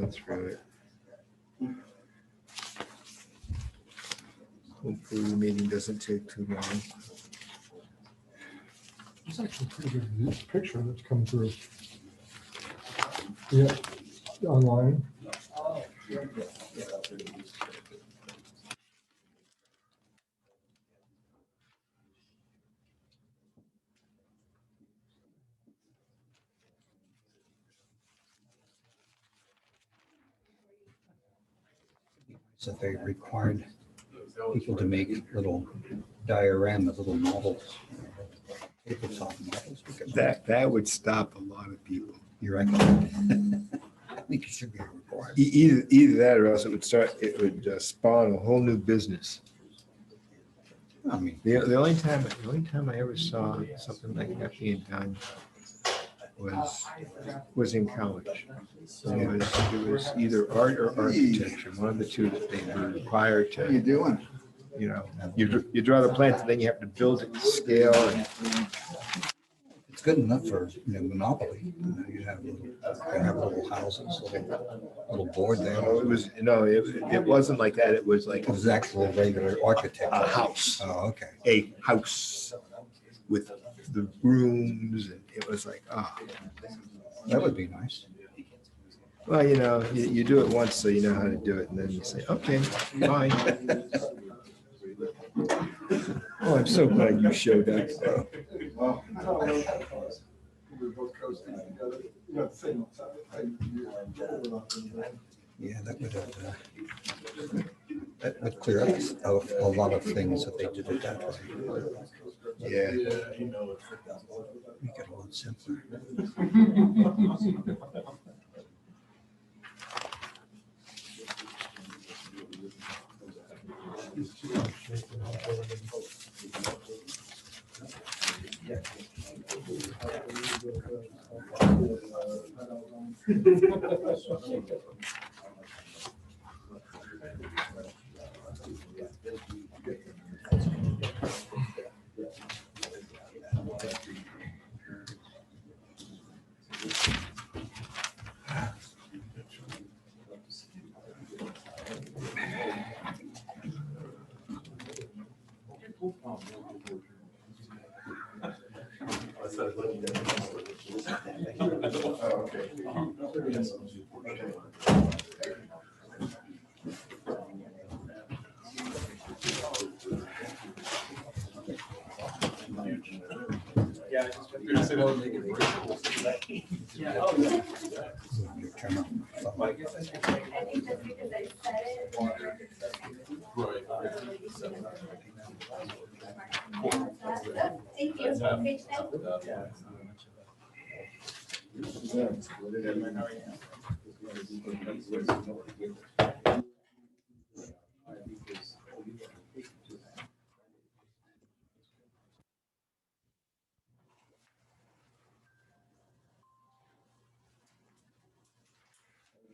run through it. Hopefully the meeting doesn't take too long. It's actually a pretty good news picture that's come through. Yeah, online. So they required people to make little dioramas, little models. Tabletop models. That would stop a lot of people. You reckon? I think it should be required. Either that or else it would spawn a whole new business. I mean, The only time I ever saw something like that being done was in college. And it was either art or architecture, one of the two that they were required to. how you doing? You know, you draw the plans and then you have to build it to scale. And It's good enough for Monopoly. You have little houses, little board there. it wasn't like that. It was like It was actual regular architecture. a house, Oh, okay. a house with the rooms, and it was like, That would be nice. well, you do it once so you know how to do it, and then you say, okay, fine. Oh, I'm so glad you showed up. Yeah, that would clear up a lot of things if they did it that way. Yeah. Make it a lot simpler. Thank you.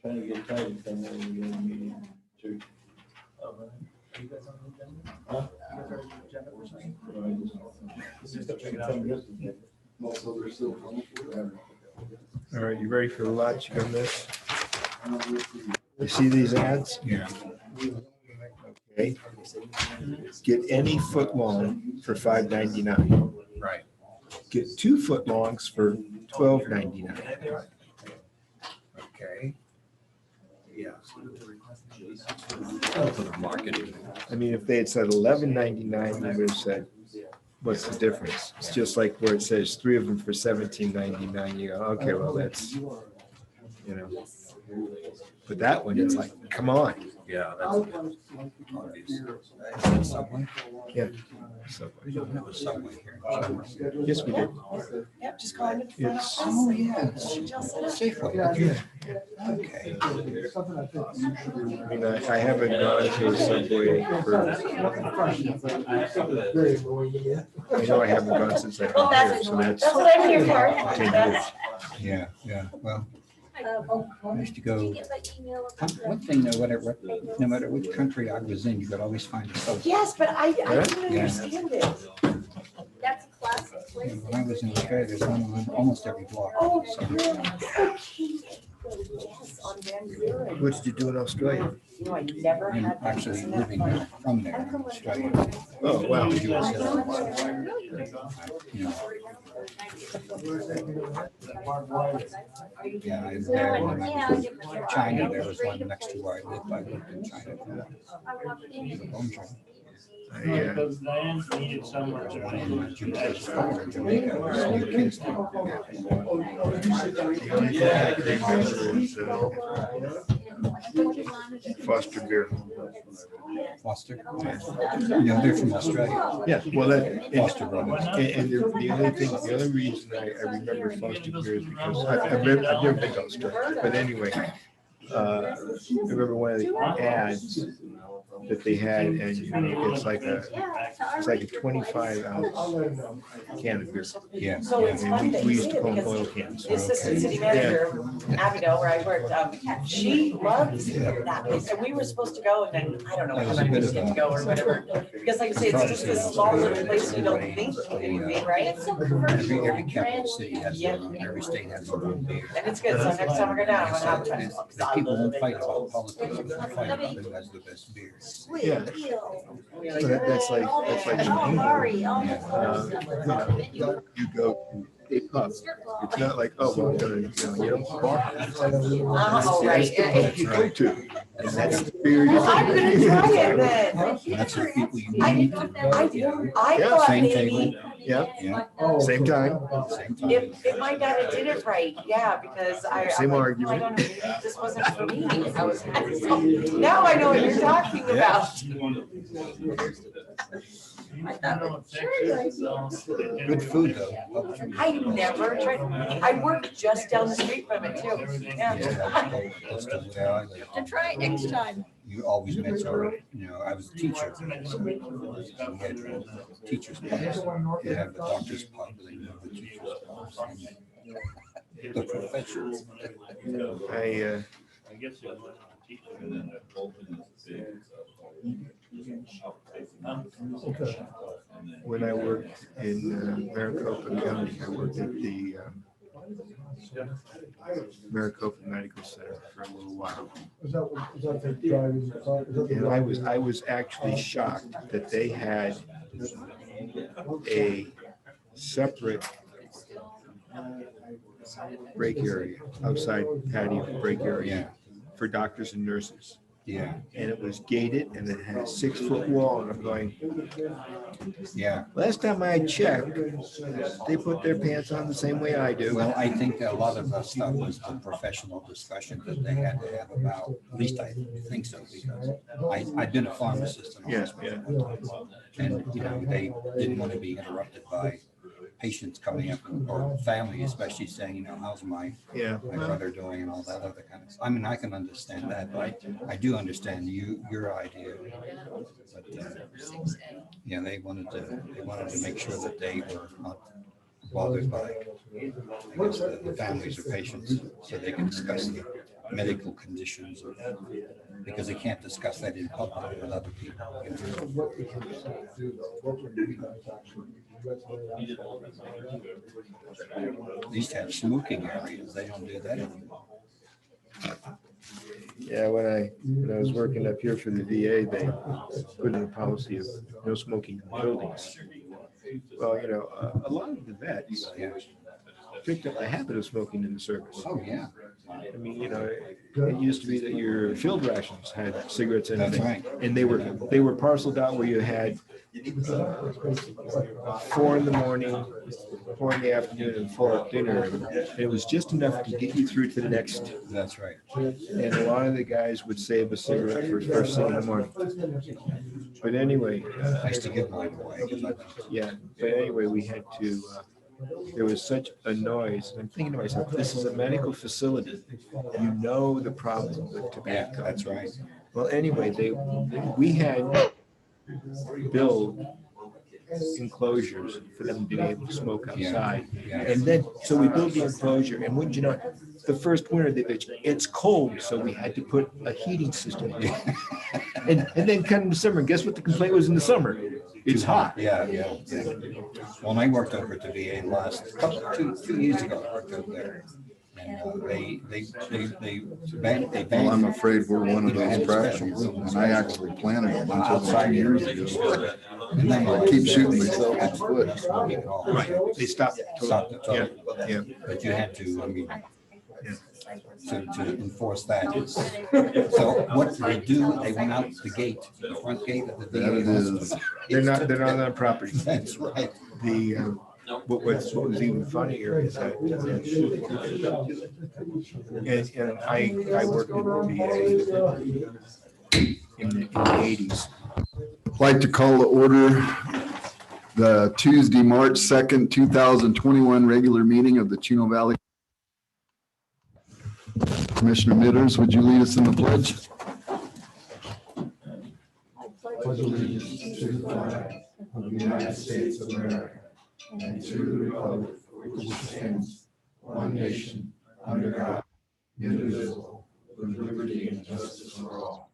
Trying to get tight and come in and get a meeting too. You guys on the agenda? Huh? You guys are on the agenda for something? Most of them still coming. All right, you ready for the lot? You got this? You see these ads? Yeah. Okay. Get any foot long for $5.99. Right. Get 2 foot longs for $12.99. Okay. Yeah. For the marketing. I mean, if they had said $11.99, we would have said, what's the difference? It's just like where it says 3 of them for $17.99. You go, okay, well, that's, but that one, it's like, come on. Yeah, that's obvious. Subway? Yeah. So, We don't have a Subway here. yes, we did. Yep, just call him. It's, Oh, yeah. Safeway. Okay. I mean, I haven't gone to Subway for, I know I haven't gone since I've been here, so that's That's what I'm here for. 10 years. Yeah. Well, I used to go. Get my email. One thing, no matter which country I was in, you could always find a Subway. Yes, but I didn't Yeah. understand it. That's a classic place. When I was in Australia, there's one on almost every block. Oh, So, really? Okay. Yes, on Vancouver. and, What did you do in Australia? You know, I never And had. that. actually Isn't that living funny? there from there in Australia. Oh, wow. You know, yeah, I was there when I was in China. There was one next to where I lived. I lived in China. For the home trip. Because Diane needed someone There's to. one in Jamaica. There's new kids there. The only thing I can remember is Foster Beer. Foster. Yeah, they're from Australia. Yeah, well, that, Foster brothers. and the only reason I remember Foster Beer is because I've never been to Australia, but anyway, I remember one of the ads that they had, and you know, it's like a 25-ounce can of beer. Yeah. So it's funny And that we you used say to it call them because oil cans. the assistant city manager, Abigail, where I worked, she loves that place. And we were supposed to go and then, I don't know, That was how a many bit we of get a- to go or whatever. Because like I say, it's just this small little place you don't think it would be, right? Every capital city has their own, every state has their own beer. And it's good. So next time we're going down, I'm gonna have And to. the people won't fight about politics, they'll fight about who has the best beer. Yeah. So that's like you go to a pub. It's not like, oh, well, I'm gonna, you know, bar. Oh, right. That's the pub you go to, and that's the beer you I'm gonna try it then. And that's the people you I, meet. I Yeah, thought same maybe Yeah, Yeah, same time. same time. if my dad did it right, yeah, because Same I'm like, argument. I don't know, this wasn't for me. I was, now I know what you're talking about. Good food though. I never tried, I worked just down the street from it too. Yeah. Close to where I live. To try it next time. You always met your, you know, I was a teacher. So we had teachers' pubs. You have the doctor's pub, then you have the teacher's pubs. and The professions. I guess it was a teacher. Okay. When I worked in Maricopa County, I worked at the Maricopa Medical Center for a little while. Is that the driving car? Is that the And I was actually shocked that they had a separate break area, outside patio break area for doctors and nurses. Yeah, And it was gated and it had a 6-foot wall, and I'm going, yeah. last time I checked, they put their pants on the same way I do. Well, I think a lot of the stuff was the professional discussion that they had to have about, at least I think so, because I've been a pharmacist in a Yeah, hospital. And, you know, they didn't want to be interrupted by patients coming up or family, especially saying, you know, how's my brother doing and all that other kind of stuff. I mean, I can understand that, but I do understand your idea. But, yeah, they wanted to make sure that they were not bothered by, I guess, the families or patients, so they can discuss the medical conditions, because they can't discuss that in public with other people. You know. What would you do though? What would you guys actually do? They used to have smoking areas. They don't do that anymore. Yeah, when I was working up here for the VA, they put in a policy of no smoking in buildings. Well, you know, a lot of the vets picked up the habit of smoking in the service. Oh, yeah. I mean, you know, it used to be that your field rations had cigarettes in That's them. right. And they were parceled out where you had 4 in the morning, 4 in the afternoon, and 4 at dinner. And it was just enough to get you through to the next. That's right. And a lot of the guys would save a cigarette for first thing in the morning. But anyway, I used to give mine away. yeah, but anyway, we had to, there was such a noise. And I'm thinking to myself, this is a medical facility. You know the problem with Yeah, tobacco. that's right. Well, anyway, we had build enclosures for them to be able to smoke outside. Yeah. And then, so we built the enclosure, and wouldn't you know, the first winter, it's cold, so we had to put a heating system on. And then come the summer, guess what the complaint was in the summer? It's hot. Yeah. When I worked over at the VA last, 2 years ago, I worked over there. And they Well, I'm banned. afraid we're one of those properties, and I actually planted a bunch of them 2 years ago. And then I keep shooting myself in the foot. Right. They stopped it. Stopped it Yeah, totally. yeah. But you had to, I mean, Yeah. to enforce that is, so what did they do? They went out the gate, the front gate of the That DA is, office. They're not on that property. That's right. The, what was even funnier is that, and I worked in the VA in the 80s. I'd like to call to order the Tuesday, March 2nd, 2021 regular meeting of the Chino Valley. Commissioner Mitters, would you lead us in the pledge? Pledge allegiance to the flag of the United States of America and to the republic for which it stands, one nation, under God, indivisible, with liberty and justice for all.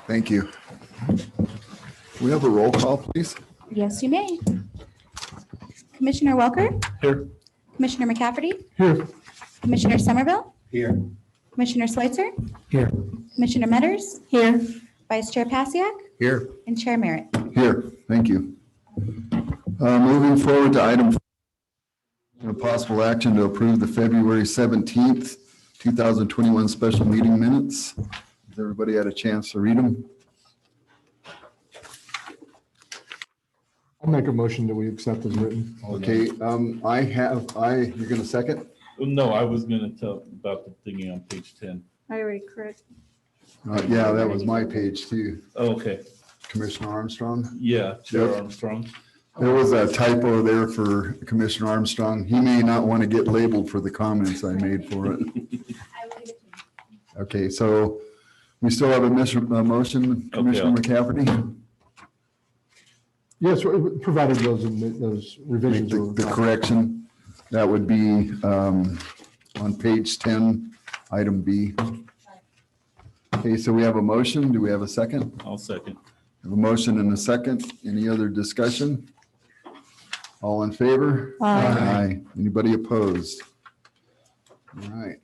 Thank you. We have a roll call, please. Yes, you may. Commissioner Welker? Here. Commissioner McCafferty? Here. Commissioner Somerville? Here. Commissioner Schweitzer? Here. Commissioner Metters? Here. Vice Chair Pasiak? Here. And Chair Merritt? Here, thank you. Moving forward to item possible action to approve the February 17th, 2021 special meeting minutes. Has everybody had a chance to read them? I'll make a motion that we accept as written. Okay, you're gonna second? No, I was gonna tell about the thingy on page 10. I already correct. Yeah, that was my page too, Oh, okay, Commissioner Armstrong. yeah, Chair Yep. Armstrong. There was a typo there for Commissioner Armstrong. He may not want to get labeled for the comments I made for it. Okay, so we still have a motion, Commissioner McCafferty? Yes, provided those Make revisions. the correction. That would be on page 10, item B. Okay, so we have a motion. Do we have a second? I'll second. We have a motion and a second. Any other discussion? All in favor? Aye. Anybody opposed? All right.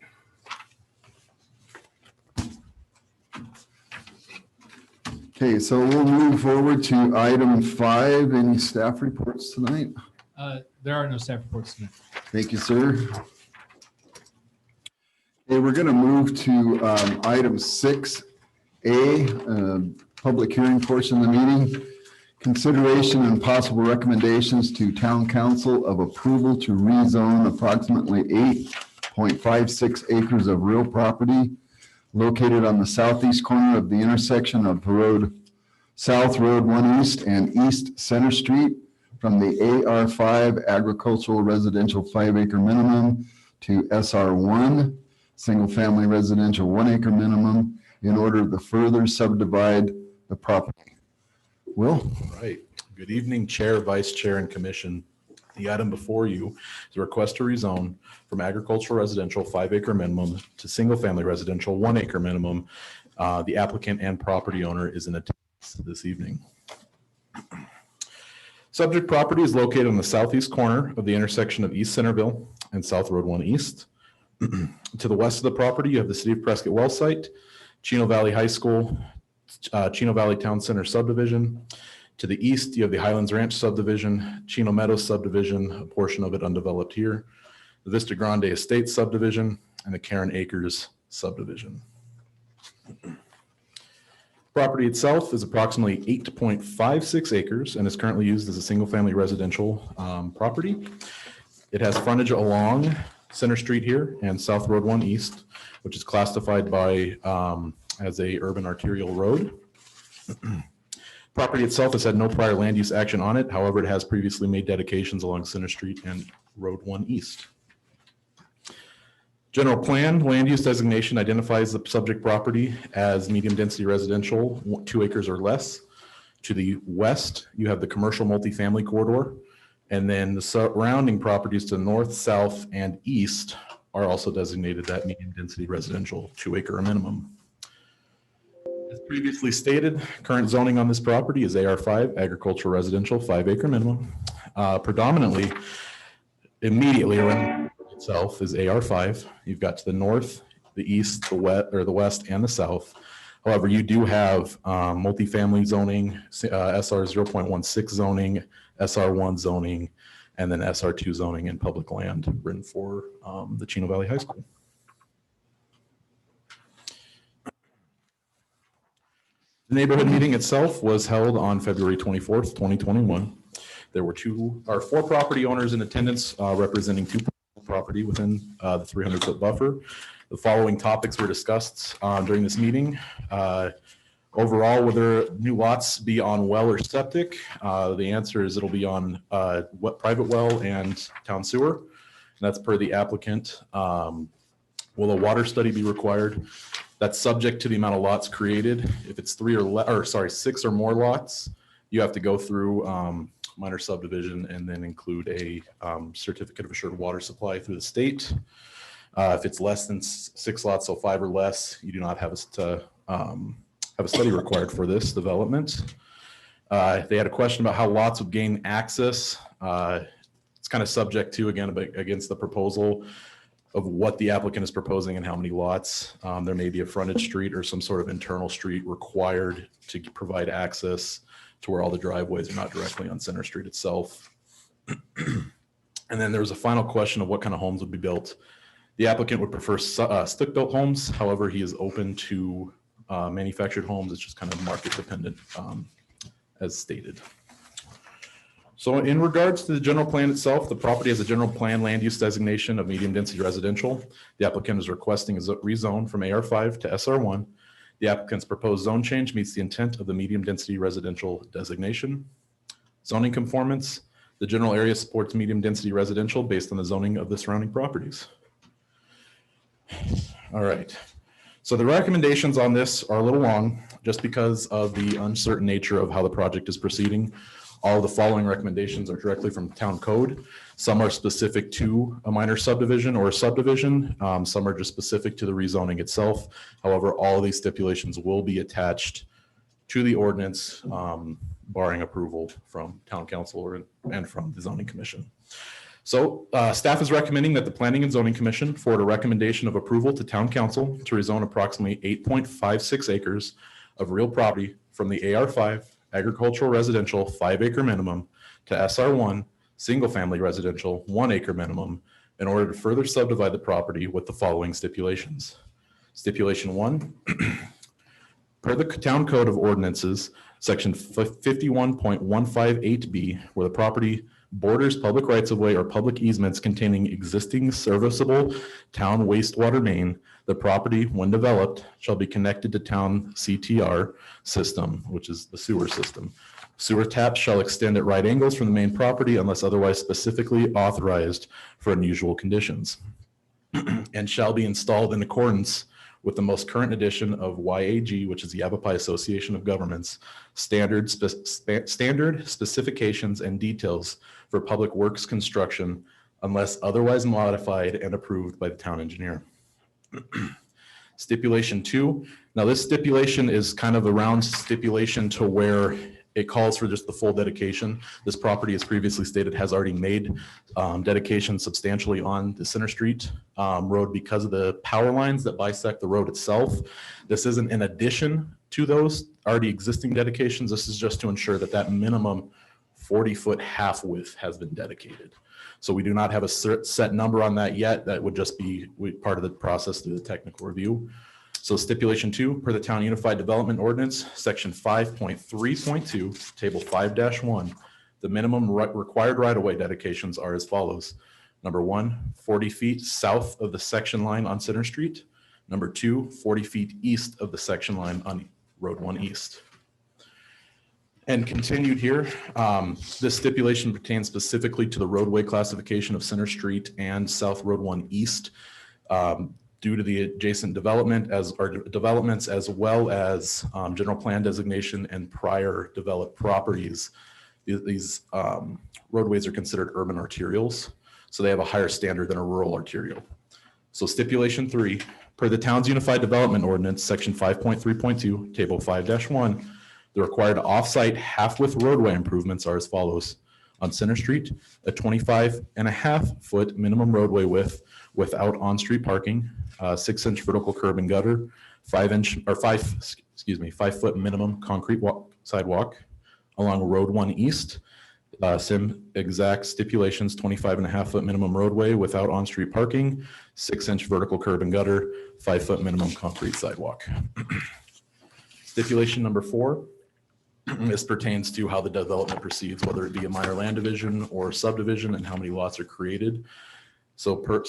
Okay, so we'll move forward to item 5. Any staff reports tonight? There are no staff reports tonight. Thank you, sir. Okay, we're going to move to item 6A, public hearing portion of the meeting. Consideration and possible recommendations to town council of approval to rezone approximately 8.56 acres of real property located on the southeast corner of the intersection of South Road 1 East and East Center Street from the AR5 agricultural residential 5-acre minimum to SR1 single family residential 1-acre minimum in order to further subdivide the property. Will? All right. Good evening, Chair, Vice Chair, and Commission. The item before you is a request to rezone from agricultural residential 5-acre minimum to single-family residential 1-acre minimum. The applicant and property owner is in attendance this evening. Subject property is located on the southeast corner of the intersection of East Centerville and South Road 1 East. To the west of the property, you have the City of Prescott well site, Chino Valley High School, Chino Valley Town Center subdivision. To the east, you have the Highlands Ranch subdivision, Chino Meadows subdivision, a portion of it undeveloped here, the Vista Grande Estates subdivision, and the Karen Acres subdivision. Property itself is approximately 8.56 acres and is currently used as a single-family residential property. It has frontage along Center Street here and South Road 1 East, which is classified by as a urban arterial road. Property itself has had no prior land use action on it. However, it has previously made dedications along Center Street and Road 1 East. General plan land use designation identifies the subject property as medium density residential, 2 acres or less. To the west, you have the commercial multifamily corridor, and then the surrounding properties to the north, south, and east are also designated that medium density residential, 2-acre or minimum. As previously stated, current zoning on this property is AR5, agricultural residential, 5-acre minimum. Predominantly, immediately around itself is AR5. You've got to the north, the east, the west, and the south. However, you do have multifamily zoning, SR 0.16 zoning, SR1 zoning, and then SR2 zoning and public land written for the Chino Valley High School. The neighborhood meeting itself was held on February 24th, 2021. There were four property owners in attendance representing two property within the 300-foot buffer. The following topics were discussed during this meeting. Overall, whether new lots be on well or septic, the answer is it'll be on private well and town sewer. And that's per the applicant. Will a water study be required? That's subject to the amount of lots created. If it's 6 or more lots, you have to go through minor subdivision and then include a certificate of assured water supply through the state. If it's less than 6 lots, so 5 or less, you do not have a study required for this development. They had a question about how lots would gain access. It's kind of subject to, again, against the proposal of what the applicant is proposing and how many lots. There may be a frontage street or some sort of internal street required to provide access to where all the driveways are not directly on Center Street itself. And then there was a final question of what kind of homes would be built. The applicant would prefer stick-built homes. However, he is open to manufactured homes. It's just kind of market dependent, as stated. So in regards to the general plan itself, the property has a general plan land use designation of medium density residential. The applicant is requesting a rezone from AR5 to SR1. The applicant's proposed zone change meets the intent of the medium density residential designation. Zoning conformance, the general area supports medium density residential based on the zoning of the surrounding properties. All right. So the recommendations on this are a little long just because of the uncertain nature of how the project is proceeding. All of the following recommendations are directly from town code. Some are specific to a minor subdivision or a subdivision. Some are just specific to the rezoning itself. However, all of these stipulations will be attached to the ordinance, barring approval from town council and from the zoning commission. So staff is recommending that the Planning and Zoning Commission forward a recommendation of approval to town council to rezone approximately 8.56 acres of real property from the AR5 agricultural residential 5-acre minimum to SR1 single family residential 1-acre minimum in order to further subdivide the property with the following stipulations. Stipulation 1, per the town code of ordinances, section 51.158B, where the property borders public rights of way or public easements containing existing serviceable town wastewater main, the property, when developed, shall be connected to town CTR system, which is the sewer system. Sewer taps shall extend at right angles from the main property unless otherwise specifically authorized for unusual conditions, and shall be installed in accordance with the most current edition of YAG, which is the Yavapai Association of Governments, standard specifications and details for public works construction unless otherwise modified and approved by the town engineer. Stipulation 2. Now this stipulation is kind of a round stipulation to where it calls for just the full dedication. This property, as previously stated, has already made dedication substantially on the Center Street road because of the power lines that bisect the road itself. This isn't in addition to those already existing dedications. This is just to ensure that that minimum 40-foot half width has been dedicated. So we do not have a set number on that yet. That would just be part of the process through the technical review. So stipulation 2, per the Town Unified Development Ordinance, section 5.3.2, table 5-1, the minimum required right-of-way dedications are as follows. Number 1, 40 feet south of the section line on Center Street. Number 2, 40 feet east of the section line on Road 1 East. And continued here, this stipulation pertains specifically to the roadway classification of Center Street and South Road 1 East. Due to the adjacent developments as well as general plan designation and prior developed properties. These roadways are considered urban arterials, so they have a higher standard than a rural arterial. So stipulation 3, per the Town's Unified Development Ordinance, section 5.3.2, table 5-1, the required off-site half-width roadway improvements are as follows. on Center Street, a 25.5-foot minimum roadway width without on-street parking, 6-inch vertical curb and gutter, 5-foot minimum concrete sidewalk along Road 1 East. Sim exact stipulations, 25.5-foot minimum roadway without on-street parking, 6-inch vertical curb and gutter, 5-foot minimum concrete sidewalk. Stipulation number 4. This pertains to how the development proceeds, whether it be a minor land division or subdivision, and how many lots are created. So per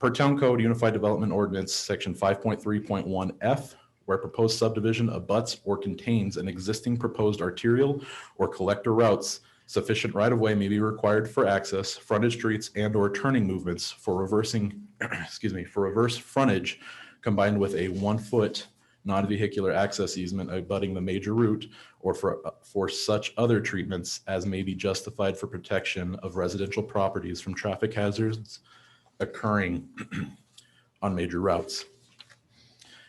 Town Code Unified Development Ordinance, section 5.3.1F, where proposed subdivision abuts or contains an existing proposed arterial or collector routes, sufficient right-of-way may be required for access, frontage streets, and or turning movements for reversing, for reverse frontage, combined with a 1-foot non-vehicular access easement abutting the major route, or for such other treatments as may be justified for protection of residential properties from traffic hazards occurring on major routes.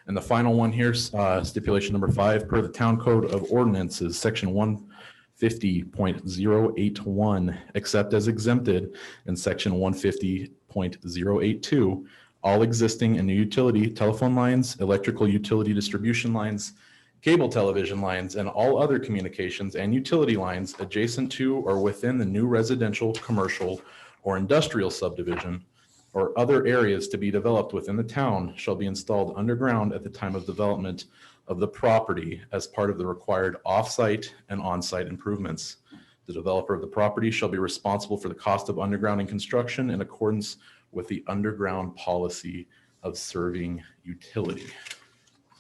And the final one here, stipulation number 5, per the Town Code of Ordinances, section 150.081, except as exempted in section 150.082, all existing and new utility telephone lines, electrical utility distribution lines, cable television lines, and all other communications and utility lines adjacent to or within the new residential, commercial, or industrial subdivision or other areas to be developed within the town shall be installed underground at the time of development of the property as part of the required off-site and on-site improvements. The developer of the property shall be responsible for the cost of undergrounding construction in accordance with the underground policy of serving utility.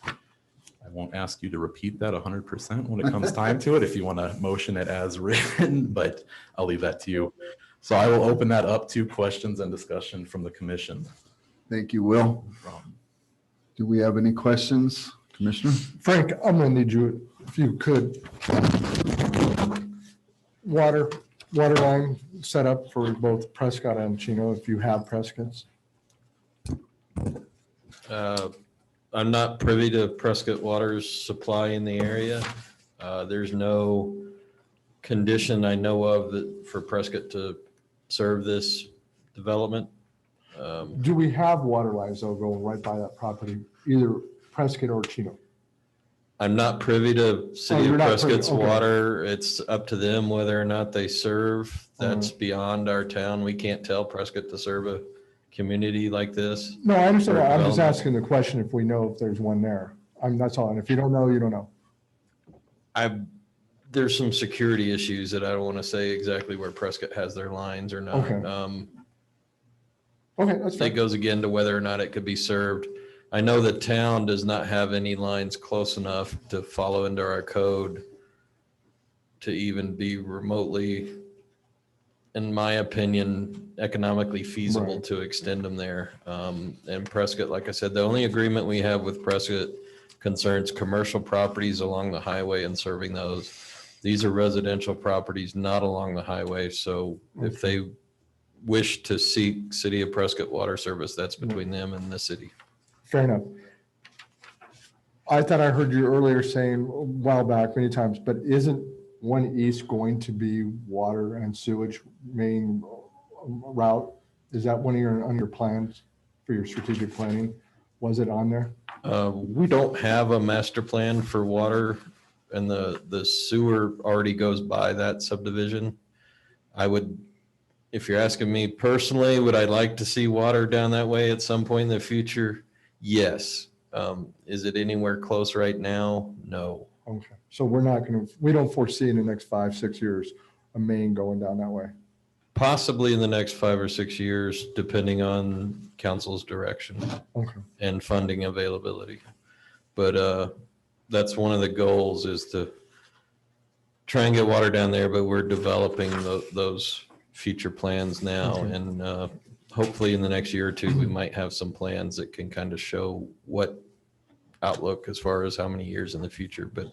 I won't ask you to repeat that 100% when it comes time to it if you want to motion it as written, but I'll leave that to you. So I will open that up to questions and discussion from the commission. Thank you, Will. Do we have any questions, Commissioner? Frank, I'm gonna need you, if you could, water line set up for both Prescott and Chino, if you have Prescott's. I'm not privy to Prescott Water's supply in the area. There's no condition I know of that for Prescott to serve this development. Do we have water lines though going right by that property, either Prescott or Chino? I'm not privy to City you're of not privy, Prescott's okay. water. It's up to them whether or not they serve. That's beyond our town. We can't tell Prescott to serve a community like this. No, I understand. For I'm just development. asking the question if we know if there's one there. That's all. And if you don't know, you don't know. There's some security issues that I don't want to say exactly where Prescott has their lines or not. Okay. Okay, that's That fine. goes again to whether or not it could be served. I know the town does not have any lines close enough to follow into our code to even be remotely, in my opinion, economically feasible Right. to extend them there. And Prescott, like I said, the only agreement we have with Prescott concerns commercial properties along the highway and serving those. These are residential properties not along the highway. So if they wish to seek City of Prescott water service, that's between them and the city. Fair enough. I thought I heard you earlier saying a while back many times, but isn't 1 East going to be water and sewage main route? Is that on your plans for your strategic planning? Was it on there? We don't have a master plan for water, and the sewer already goes by that subdivision. If you're asking me personally, would I like to see water down that way at some point in the future? Yes. Is it anywhere close right now? No. Okay. So we don't foresee in the next 5-6 years a main going down that way. Possibly in the next 5 or 6 years, depending on council's direction Okay. and funding availability. But that's one of the goals, is to try and get water down there, but we're developing those future plans now. Okay. And hopefully in the next year or two, we might have some plans that can kind of show what outlook as far as how many years in the future. But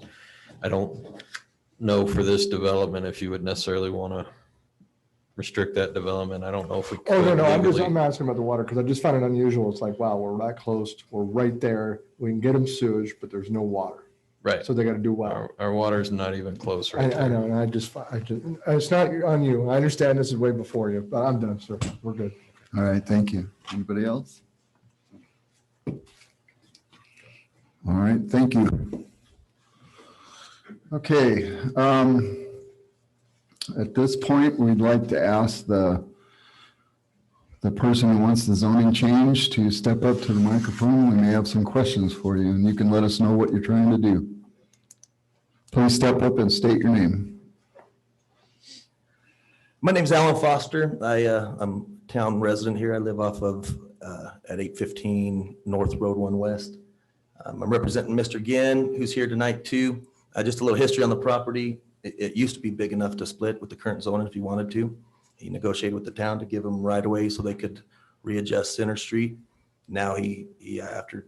I don't know for this development if you would necessarily want to restrict that development. I don't know if we could. Oh, no, legally. I'm asking about the water because I just found it unusual. It's like, wow, we're that close. We're right there. We can get them sewage, but there's no water. Right. So they got to do well. Our water's not even close right I there. know, and I just, it's not on you. I understand this is way before you, but I'm done, sir. We're good. All right, thank you. Anybody else? All right, thank you. Okay, at this point, we'd like to ask the person who wants the zoning change to step up to the microphone. We may have some questions for you, and you can let us know what you're trying to do. Please step up and state your name. My name's Alan Foster. I'm a town resident here. I live off of at 815 North Road 1 West. I'm representing Mr. Ginn, who's here tonight too. Just a little history on the property. It used to be big enough to split with the current zoning if he wanted to. He negotiated with the town to give him right away so they could readjust Center Street. Now he after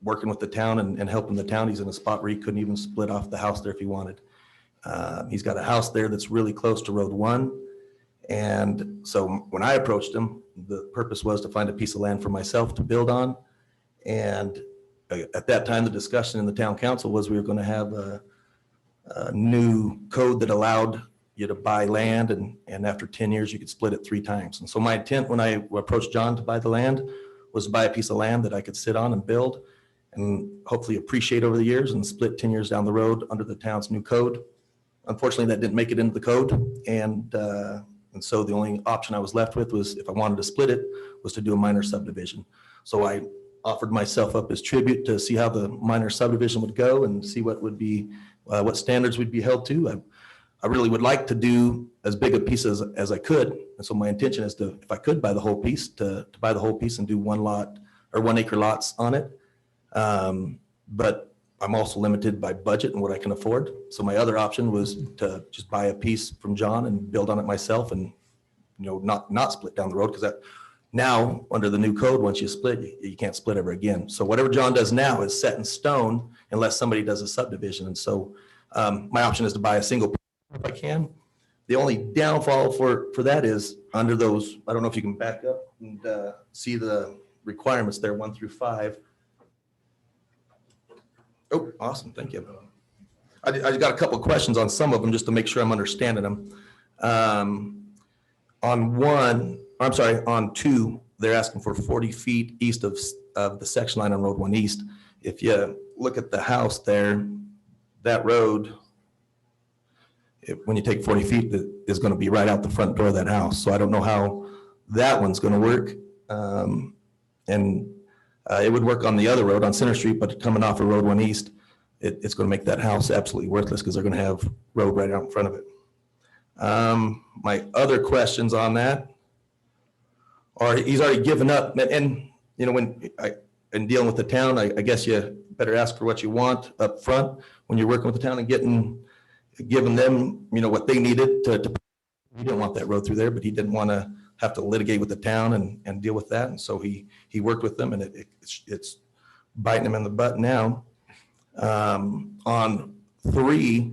working with the town and helping the town, he's in a spot where he couldn't even split off the house there if he wanted. He's got a house there that's really close to Road 1. And so when I approached him, the purpose was to find a piece of land for myself to build on. And at that time, the discussion in the town council was we were going to have a new code that allowed you to buy land, and after 10 years, you could split it 3 times. And so my intent when I approached John to buy the land was to buy a piece of land that I could sit on and build and hopefully appreciate over the years and split 10 years down the road under the town's new code. Unfortunately, that didn't make it into the code. And so the only option I was left with was, if I wanted to split it, was to do a minor subdivision. So I offered myself up as tribute to see how the minor subdivision would go and see what would be, what standards would be held to. I really would like to do as big a piece as I could. And so my intention is to, if I could buy the whole piece, to buy the whole piece and do 1 lot or 1 acre lots on it. But I'm also limited by budget and what I can afford. So my other option was to just buy a piece from John and build on it myself and, not split down the road, because that now under the new code, once you split, you can't split ever again. So whatever John does now is set in stone unless somebody does a subdivision. And so my option is to buy a single piece if I can. The only downfall for that is under those, I don't know if you can back up and see the requirements there, 1 through 5. Oh, awesome. Thank you. I got a couple of questions on some of them just to make sure I'm understanding them. On 2, they're asking for 40 feet east of the section line on Road 1 East. If you look at the house there, that road, when you take 40 feet, that is going to be right out the front door of that house. So I don't know how that one's going to work. It would work on the other road on Center Street, but coming off of Road 1 East, it's going to make that house absolutely worthless because they're going to have road right out in front of it. My other questions on that are, he's already given up, and when in dealing with the town, I guess you better ask for what you want up front when you're working with the town and giving them, what they needed to. He didn't want that road through there, but he didn't want to have to litigate with the town and deal with that. And so he worked with them, and it's biting him in the butt now. On 3,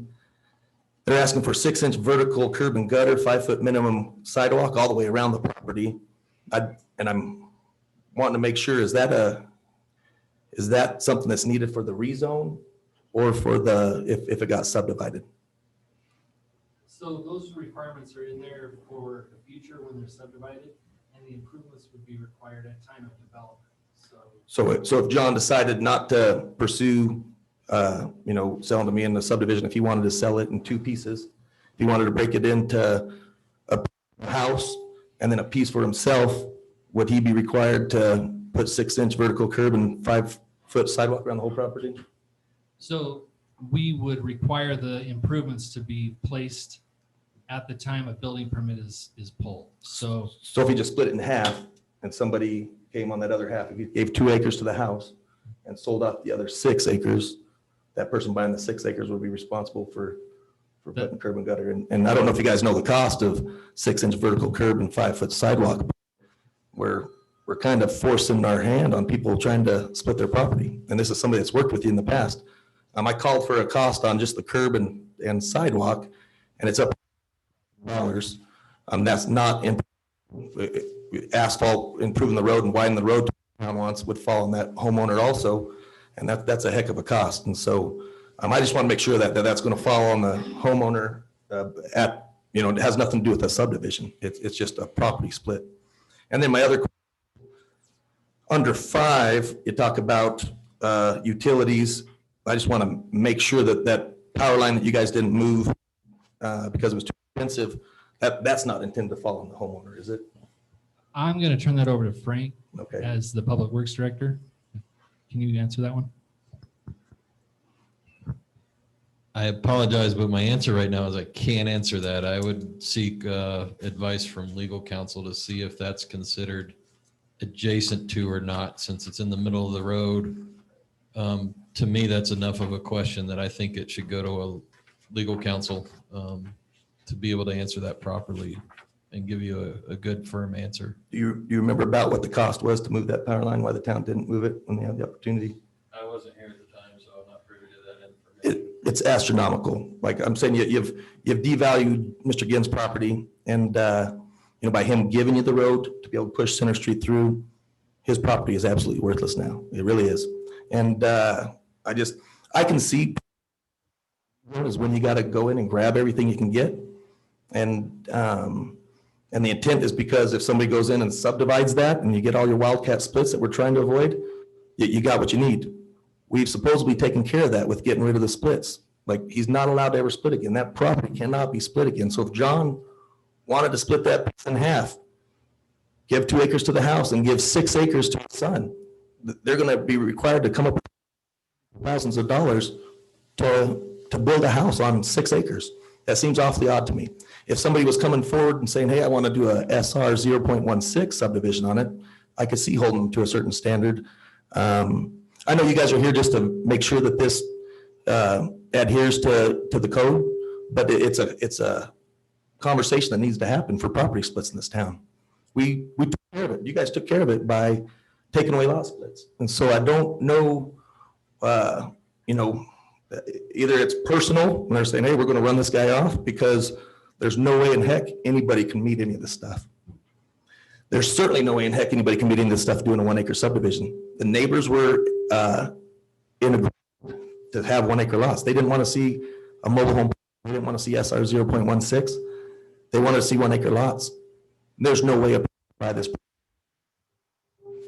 they're asking for 6-inch vertical curb and gutter, 5-foot minimum sidewalk all the way around the property. And I'm wanting to make sure, is that something that's needed for the rezone or for if it got subdivided? So those requirements are in there for the future when they're subdivided, and the improvements would be required at time of development. So if John decided not to pursue, selling to me in the subdivision, if he wanted to sell it in 2 pieces, if he wanted to break it into a house and then a piece for himself, would he be required to put 6-inch vertical curb and 5-foot sidewalk around the whole property? So we would require the improvements to be placed at the time a building permit is pulled. So if he just split it in half and somebody came on that other half, if he gave 2 acres to the house and sold out the other 6 acres, that person buying the 6 acres would be responsible for putting curb and gutter. And I don't know if you guys know the cost of 6-inch vertical curb and 5-foot sidewalk. We're kind of forcing our hand on people trying to split their property. And this is somebody that's worked with you in the past. I called for a cost on just the curb and sidewalk, and it's up $1. That's not asphalt, improving the road and widening the road town wants would fall on that homeowner also, and that's a heck of a cost. And so I just want to make sure that that's going to fall on the homeowner it has nothing to do with a subdivision. It's just a property split. And then my other, under 5, you talk about utilities. I just want to make sure that power line that you guys didn't move because it was too expensive, that's not intended to fall on the homeowner, is it? I'm going to turn that over to Frank Okay. as the Public Works Director. Can you answer that one? I apologize, but my answer right now is I can't answer that. I would seek advice from legal counsel to see if that's considered adjacent to or not, since it's in the middle of the road. To me, that's enough of a question that I think it should go to a legal counsel to be able to answer that properly and give you a good firm answer. Do you remember about what the cost was to move that power line, why the town didn't move it when they had the opportunity? I wasn't here at the time, so I'm not privy to that information. It's astronomical. Like I'm saying, you've devalued Mr. Ginn's property, and by him giving you the road to be able to push Center Street through, his property is absolutely worthless now. It really is. And I can see is when you got to go in and grab everything you can get, and the intent is because if somebody goes in and subdivides that, and you get all your wildcat splits that we're trying to avoid, you got what you need. We've supposedly taken care of that with getting rid of the splits. Like, he's not allowed to ever split again. That property cannot be split again. So if John wanted to split that piece in half, give 2 acres to the house and give 6 acres to his son, they're going to be required to come up with thousands of dollars to build a house on 6 acres. That seems awfully odd to me. If somebody was coming forward and saying, hey, I want to do a SR 0.16 subdivision on it, I could see holding them to a certain standard. I know you guys are here just to make sure that this adheres to the code, but it's a conversation that needs to happen for property splits in this town. We took care of it. You guys took care of it by taking away lot splits. And so I don't know, either it's personal when they're saying, hey, we're going to run this guy off, because there's no way in heck anybody can meet any of this stuff. There's certainly no way in heck anybody can meet any of this stuff doing a 1 acre subdivision. The neighbors were in agreement to have 1 acre lots. They didn't want to see a mobile home. They didn't want to see SR 0.16. They wanted to see 1 acre lots. There's no way to buy this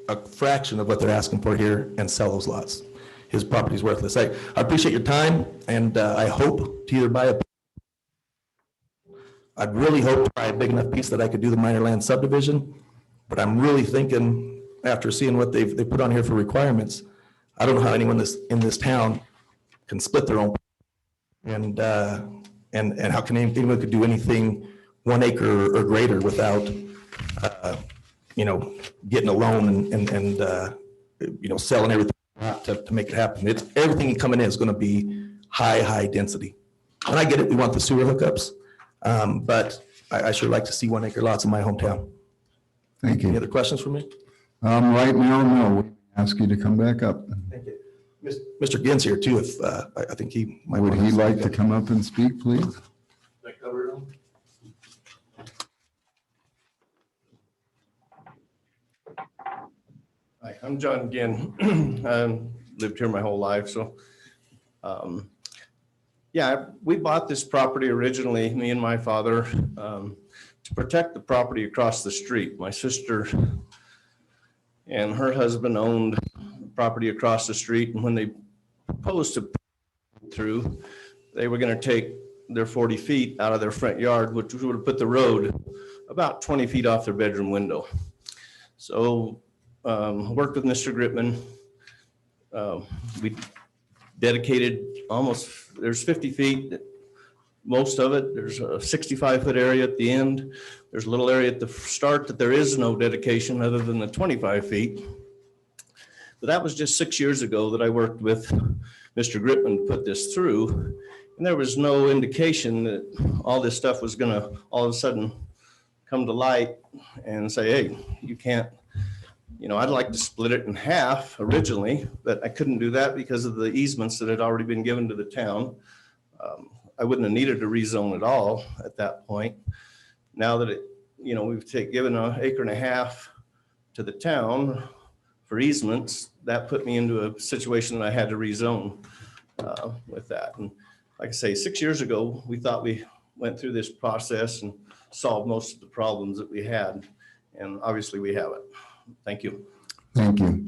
a fraction of what they're asking for here and sell those lots. His property's worthless. I appreciate your time, and I hope to either buy I'd really hope to buy a big enough piece that I could do the minor land subdivision, but I'm really thinking, after seeing what they put on here for requirements, I don't know how anyone in this town can split their own, and how can anyone could do anything 1 acre or greater without, getting a loan and selling everything to make it happen. Everything coming in is going to be high density. And I get it, we want the sewer hookups, but I sure like to see 1 acre lots in my hometown. Thank Any you. other questions for me? Right now, no. We ask you to come back up. Thank you. Mr. Ginn's here too, if I think he might. Would he like to come up and speak, please? Hi, I'm John Ginn. I've lived here my whole life, so we bought this property originally, me and my father, to protect the property across the street. My sister and her husband owned property across the street, and when they proposed to put through, they were going to take their 40 feet out of their front yard, which would have put the road about 20 feet off their bedroom window. So worked with Mr. Gritman. We dedicated there's 50 feet, most of it. There's a 65-foot area at the end. There's a little area at the start that there is no dedication other than the 25 feet. But that was just 6 years ago that I worked with Mr. Gritman to put this through. And there was no indication that all this stuff was going to all of a sudden come to light and say, hey, you can't. I'd like to split it in half originally, but I couldn't do that because of the easements that had already been given to the town. I wouldn't have needed to rezone at all at that point. Now that we've given 1.5 acres to the town for easements, that put me into a situation that I had to rezone. with that. And like I say, 6 years ago, we thought we went through this process and solved most of the problems that we had. And obviously we haven't. Thank you. Thank you.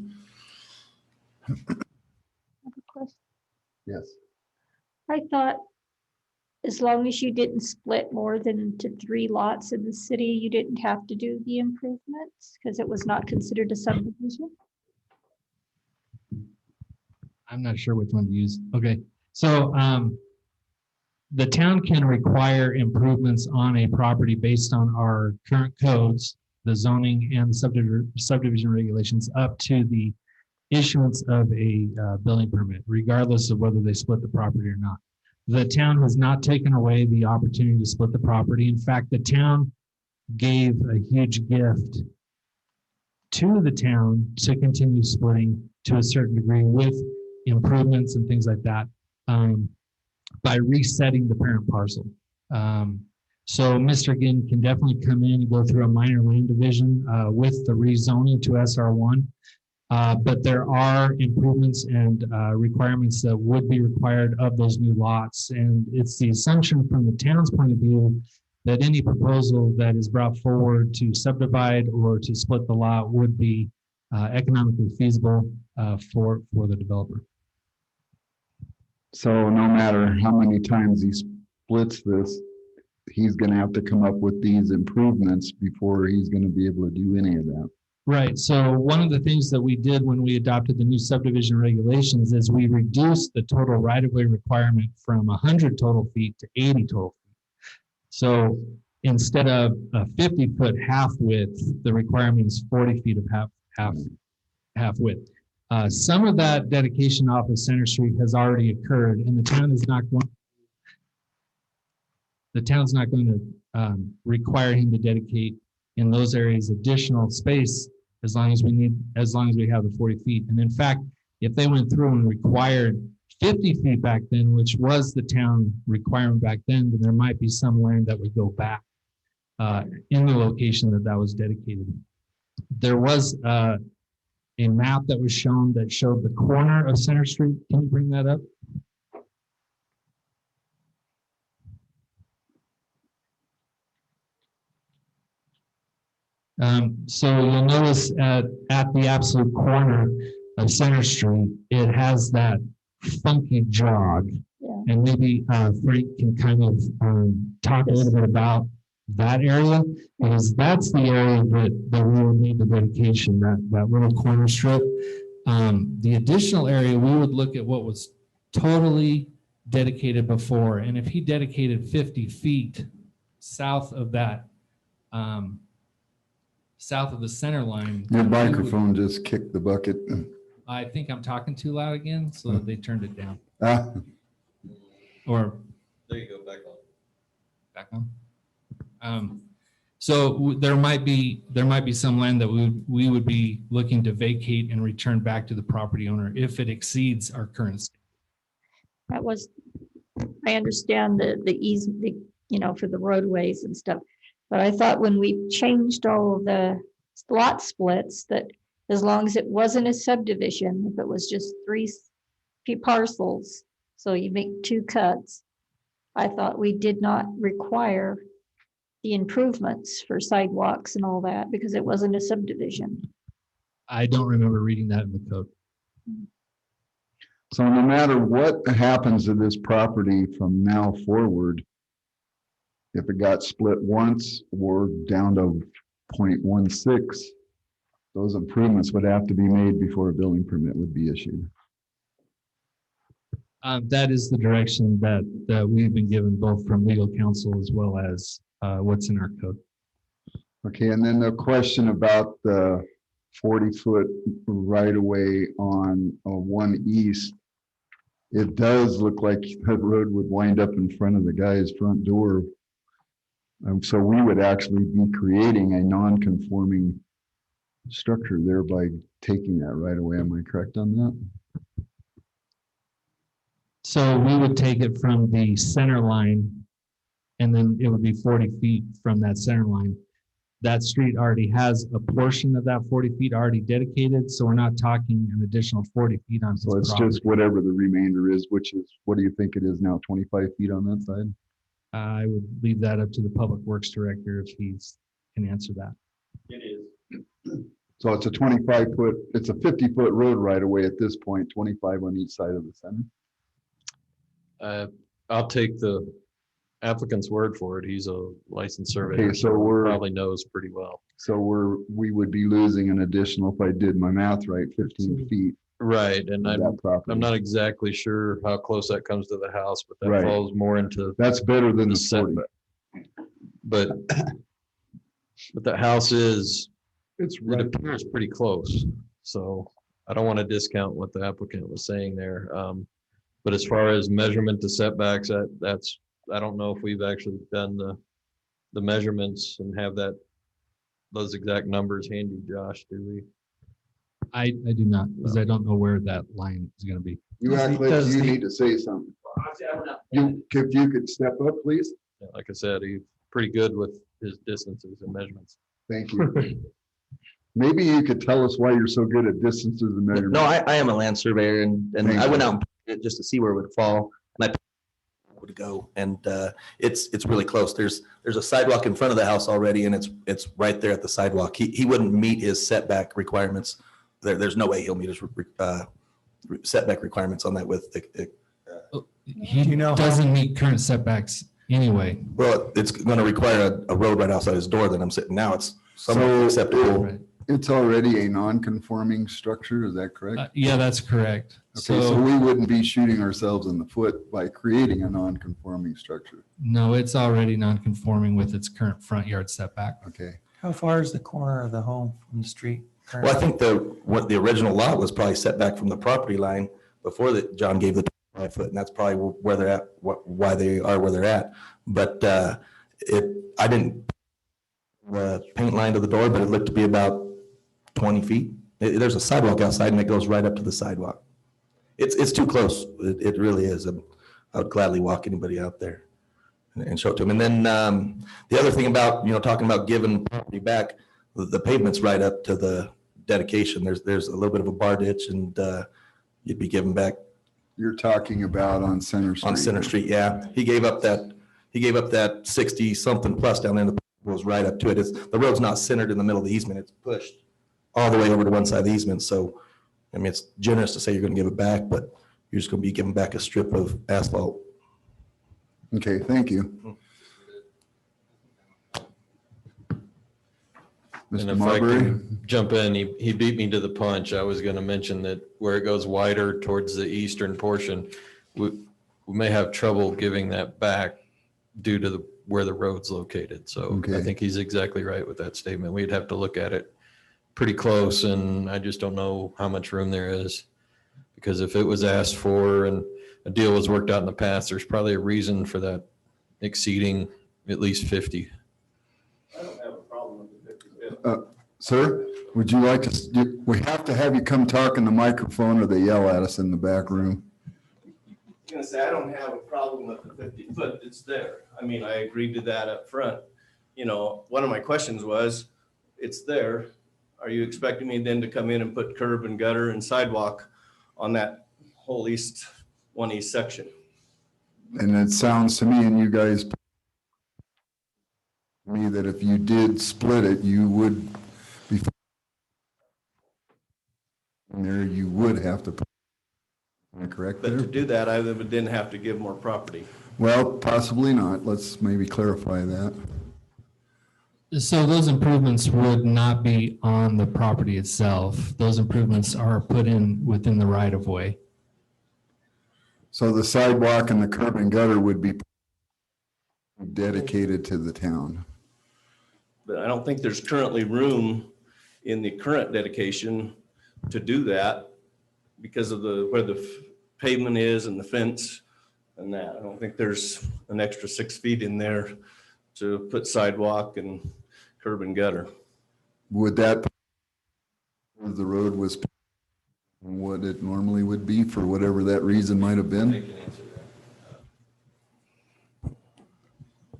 Yes. I thought as long as you didn't split more than into 3 lots in the city, you didn't have to do the improvements because it was not considered a subdivision. I'm not sure which one to use. Okay, so the town can require improvements on a property based on our current codes, the zoning and subdivision regulations up to the issuance of a building permit, regardless of whether they split the property or not. The town has not taken away the opportunity to split the property. In fact, the town gave a huge gift to the town to continue splitting to a certain degree with improvements and things like that by resetting the parent parcel. So Mr. Ginn can definitely come in and go through a minor land division with the rezoning to SR1. But there are improvements and requirements that would be required of those new lots. And it's the assumption from the town's point of view that any proposal that is brought forward to subdivide or to split the lot would be economically feasible for the developer. So no matter how many times he splits this, he's gonna have to come up with these improvements before he's gonna be able to do any of that. Right. So one of the things that we did when we adopted the new subdivision regulations is we reduced the total right-of-way requirement from 100 total feet to 80 total feet. So instead of a 50-foot half width, the requirement is 40 feet of half width. Some of that dedication off of Center Street has already occurred, and the town is not going. The town's not going to require him to dedicate in those areas additional space as long as we have the 40 feet. And in fact, if they went through and required 50 feet back then, which was the town requirement back then there might be some land that would go back in the location that was dedicated. There was a map that was shown that showed the corner of Center Street. Can you bring that up? So you'll notice at the absolute corner of Center Street, it has that funky jog. Yeah. And maybe Frank can kind of talk a little bit about that area, because that's the area that we would need the dedication, that little corner strip. The additional area, we would look at what was totally dedicated before. And if he dedicated 50 feet south of that, south of the center line. Your microphone just kicked the bucket. I think I'm talking too loud again, so they turned it down. Or there you go, back on. Back on. So there might be some land that we would be looking to vacate and return back to the property owner if it exceeds our current state. That was, I understand the easement, for the roadways and stuff. But I thought when we changed all of the lot splits, that as long as it wasn't a subdivision, if it was just 3 parcels, so you make 2 cuts, I thought we did not require the improvements for sidewalks and all that because it wasn't a subdivision. I don't remember reading that in the code. So no matter what happens to this property from now forward, if it got split once or down to 0.16, those improvements would have to be made before a building permit would be issued. That is the direction that we've been given both from legal counsel as well as what's in our code. Okay, and then the question about the 40-foot right-of-way on 1 East, it does look like that road would wind up in front of the guy's front door. So we would actually be creating a non-conforming structure there by taking that right away. Am I correct on that? So we would take it from the center line, and then it would be 40 feet from that center line. that street already has a portion of that 40 feet already dedicated, so we're not talking an additional 40 feet on his So it's property. just whatever the remainder is, which is, what do you think it is now, 25 feet on that side? I would leave that up to the Public Works Director if he's can answer that. It is. So it's a 25-foot, it's a 50-foot road right away at this point, 25 on each side of the center. I'll take the applicant's word for it. He's a licensed surveyor, Okay, so so he we're- probably knows pretty well. So we would be losing an additional, if I did my math right, 15 feet Right, and of that property. I'm not exactly sure how close that comes to the house, but that Right. falls more into That's better than the the 40. setback. But the house is, It's it appears pretty close, so I don't want to discount what the applicant was saying there. But as far as measurement to setbacks, that's, I don't know if we've actually done the measurements and have those exact numbers handy, Josh, do we? I do not, because I don't know where that line is going to be. You act like you need to say something. If you could step up, please. Yeah, like I said, he's pretty good with his distances and measurements. Thank you. Maybe you could tell us why you're so good at distances and measurements. No, I am a land surveyor and Thank I went you. out and put it just to see where it would fall and I would go. And it's really close. There's a sidewalk in front of the house already and it's right there at the sidewalk. He wouldn't meet his setback requirements. There's no way he'll meet his setback requirements on that with the. He doesn't meet current setbacks anyway. Well, it's going to require a road right outside his door that I'm sitting now. It's somewhat So- acceptable. Right. It's already a non-conforming structure, is that correct? Yeah, that's correct. Okay, so we wouldn't be shooting ourselves in the foot by creating a non-conforming structure. No, it's already non-conforming with its current front yard setback. Okay. How far is the corner of the home from the street? Well, I think what the original lot was probably set back from the property line before that John gave the 25 foot, and that's probably where they're at, why they are where they're at. But I didn't paint line to the door, but it looked to be about 20 feet. There's a sidewalk outside and it goes right up to the sidewalk. It's too close. It really is. I would gladly walk anybody out there and show it to them. And then the other thing about, talking about giving property back, the pavement's right up to the dedication. There's a little bit of a bar ditch and you'd be giving back. You're talking about on Center Street. On Center Street, yeah. He gave up that 60 something plus down there and the goes right up to it. The road's not centered in the middle of the easement. It's pushed all the way over to one side of the easement. So, I mean, it's generous to say you're going to give it back, but you're just going to be giving back a strip of asphalt. Okay, thank you. And Mr. if I Marbury? can jump in, he beat me to the punch. I was going to mention that where it goes wider towards the eastern portion, we may have trouble giving that back due to where the road's located. So Okay. I think he's exactly right with that statement. We'd have to look at it pretty close, and I just don't know how much room there is. Because if it was asked for and a deal was worked out in the past, there's probably a reason for that exceeding at least 50. I don't have a problem with the 50. Sir, would you like to, we have to have you come talk in the microphone or they yell at us in the back room. I'm gonna say, I don't have a problem with the 50 foot, it's there. I mean, I agreed to that up front. One of my questions was, it's there. Are you expecting me then to come in and put curb and gutter and sidewalk on that whole one east section? And it sounds to me, and you guys, me that if you did split it, you would be there, you would have to. Am I correct But to there? do that, I didn't have to give more property. Well, possibly not. Let's maybe clarify that. So those improvements would not be on the property itself. Those improvements are put in within the right of way. So the sidewalk and the curb and gutter would be dedicated to the town. But I don't think there's currently room in the current dedication to do that because of where the pavement is and the fence and that. I don't think there's an extra 6 feet in there to put sidewalk and curb and gutter. Would that, if the road was what it normally would be for whatever that reason might have been?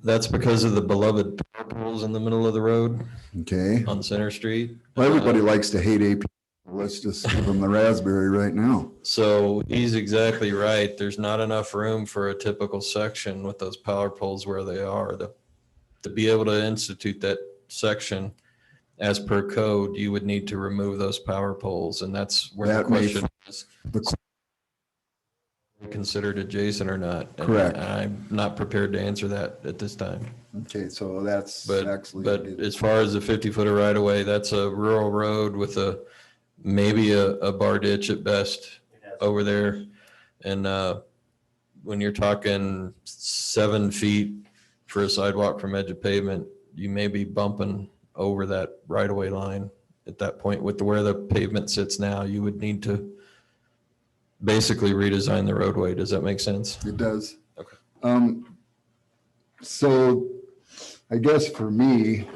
That's because of the beloved poles in the middle of the road Okay. on Center Street. Well, everybody likes to hate AP. Let's just give them the raspberry right now. So he's exactly right. There's not enough room for a typical section with those power poles where they are. To be able to institute that section as per code, you would need to remove those power poles. And that's where the That may question is. Considered adjacent or not. And Correct. I'm not prepared to answer that at this time. Okay, so that's But actually. as far as the 50-foot of right of way, that's a rural road with maybe a bar ditch at best over there. And when you're talking 7 feet for a sidewalk from edge of pavement, you may be bumping over that right of way line at that point. With where the pavement sits now, you would need to basically redesign the roadway. Does that make sense? It does. Okay. So I guess for me,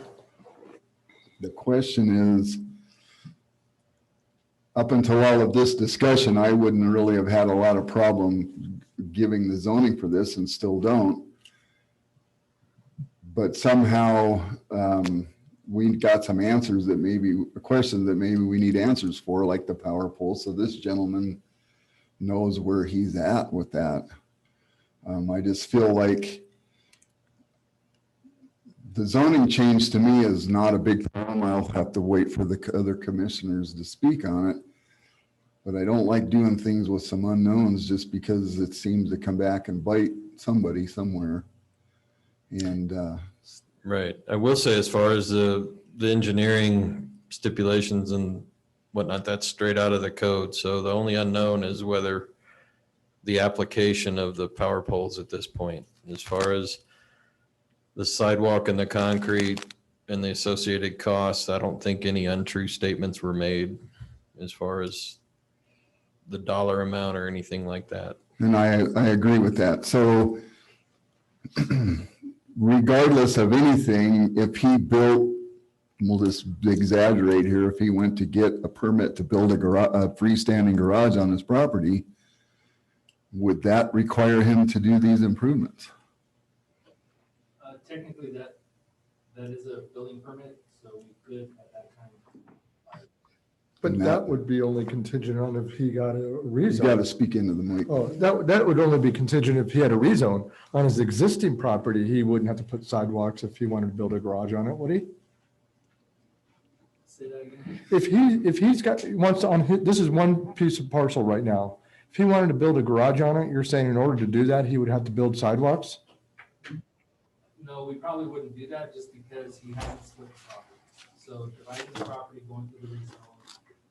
the question is, up until all of this discussion, I wouldn't really have had a lot of problem giving the zoning for this and still don't. But somehow we got some answers that maybe, questions that maybe we need answers for, like the power pole. So this gentleman knows where he's at with that. I just feel like the zoning change to me is not a big problem. I'll have to wait for the other commissioners to speak on it. But I don't like doing things with some unknowns just because it seems to come back and bite somebody somewhere. And Right. I will say, as far as the engineering stipulations and whatnot, that's straight out of the code. So the only unknown is whether the application of the power poles at this point. As far as the sidewalk and the concrete and the associated costs, I don't think any untrue statements were made as far as the dollar amount or anything like that. And I agree with that. So regardless of anything, if he built, we'll just exaggerate here, if he went to get a permit to build a freestanding garage on his property, would that require him to do these improvements? Technically, that is a building permit, so we could at that time. But that would be only contingent on if he got a rezone. You got to speak into the mic. Oh, that would only be contingent if he had a rezone. On his existing property, he wouldn't have to put sidewalks if he wanted to build a garage on it, would he? Say that again? If he's got, wants to, this is one piece of parcel right now. If he wanted to build a garage on it, you're saying in order to do that, he would have to build sidewalks? No, we probably wouldn't do that just because he hasn't split the property. So dividing the property, going through the rezone,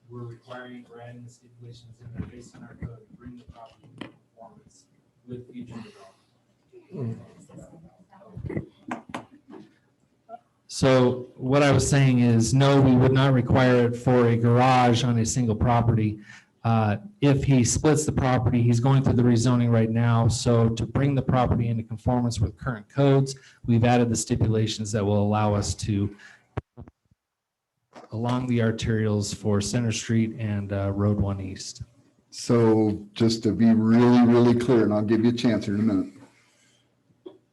we're adding the stipulations in there based on our code, to bring the property into conformance with future development. So what I was saying is, no, we would not require it for a garage on a single property. If he splits the property, he's going through the rezoning right now. So to bring the property into conformance with current codes, we've added the stipulations that will allow us to along the arterials for Center Street and Road 1 East. So just to be really, really clear, and I'll give you a chance here in a minute.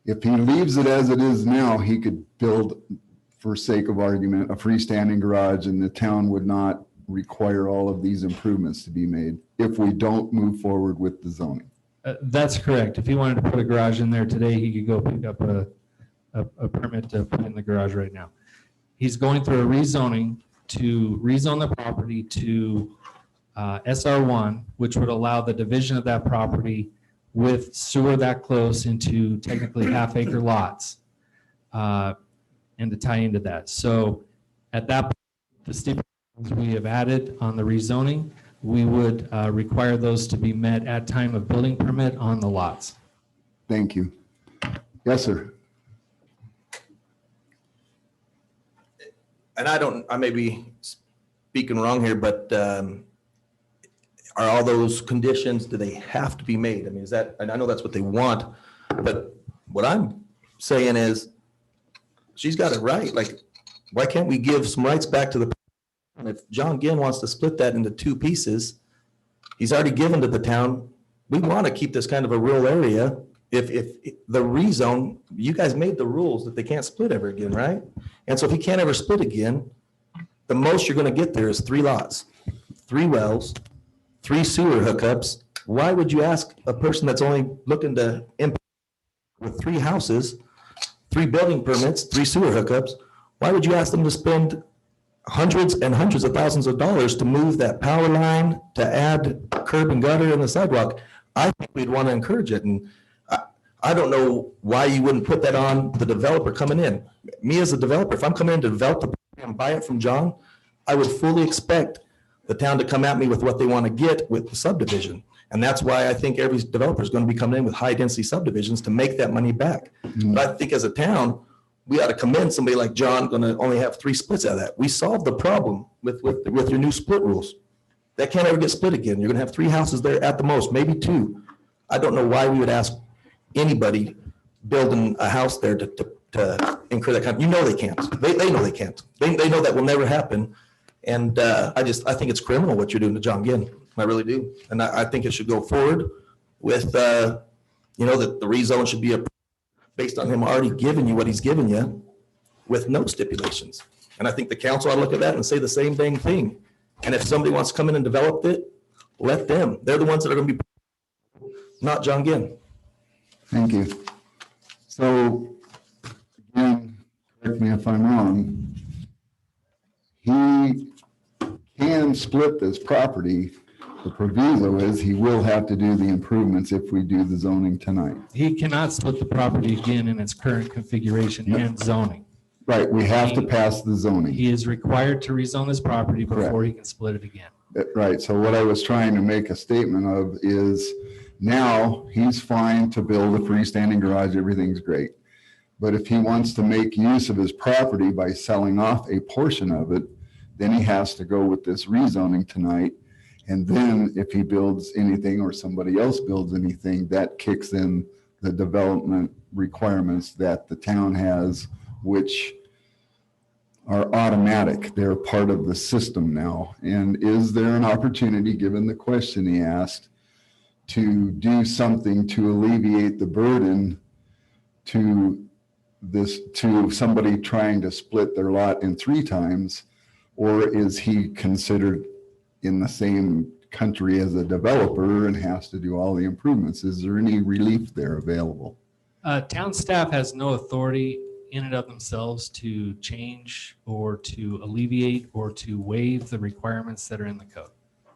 If he leaves it as it is now, he could build, for sake of argument, a freestanding garage, and the town would not require all of these improvements to be made if we don't move forward with the zoning. That's correct. If he wanted to put a garage in there today, he could go pick up a permit to put in the garage right now. He's going through a rezoning to rezone the property to SR1, which would allow the division of that property with sewer that close into technically half-acre lots, and to tie into that. So at that point, the stipulations we have added on the rezoning, we would require those to be met at time of building permit on the lots. Thank you. Yes, sir. And I may be speaking wrong here, but are all those conditions, do they have to be made? I mean, is that, and I know that's what they want, but what I'm saying is, she's got it right. Like, why can't we give some rights back to the, if John Ginn wants to split that into 2 pieces, he's already given to the town. We want to keep this kind of a rural area. if the rezone, you guys made the rules that they can't split ever again, right? And so if he can't ever split again, the most you're gonna get there is 3 lots, 3 wells, 3 sewer hookups. Why would you ask a person that's only looking to impact with 3 houses, 3 building permits, 3 sewer hookups? Why would you ask them to spend hundreds and hundreds of thousands of dollars to move that power line, to add curb and gutter and the sidewalk? I think we'd want to encourage it. And I don't know why you wouldn't put that on the developer coming in. Me as a developer, if I'm coming in to develop the property and buy it from John, I would fully expect the town to come at me with what they want to get with the subdivision. And that's why I think every developer is going to be coming in with high density subdivisions to make that money back. But I think as a town, we ought to commend somebody like John, going to only have 3 splits out of that. We solved the problem with your new split rules. That can't ever get split again. You're going to have 3 houses there at the most, maybe 2. I don't know why we would ask anybody building a house there to incur that kind of, they can't. They know they can't. They know that will never happen. And I think it's criminal what you're doing to John Ginn. I really do. And I think it should go forward with, that the rezone should be based on him already giving you what he's given you with no stipulations. And I think the council ought to look at that and say the same dang thing. And if somebody wants to come in and develop it, let them. They're the ones that are going to be, not John Ginn. Thank you. So, again, correct me if I'm wrong, he can split this property. The proviso is he will have to do the improvements if we do the zoning tonight. He cannot split the property again in its current configuration and zoning. Right, we have to pass the zoning. He is required to rezone this property before he can split it again. Right, so what I was trying to make a statement of is now he's fine to build a freestanding garage, everything's great. But if he wants to make use of his property by selling off a portion of it, then he has to go with this rezoning tonight. And then if he builds anything or somebody else builds anything, that kicks in the development requirements that the town has, which are automatic. They're part of the system now. And is there an opportunity, given the question he asked, to do something to alleviate the burden to somebody trying to split their lot in 3 times? Or is he considered in the same country as a developer and has to do all the improvements? Is there any relief there available? Town staff has no authority in and of themselves to change or to alleviate or to waive the requirements that are in the code.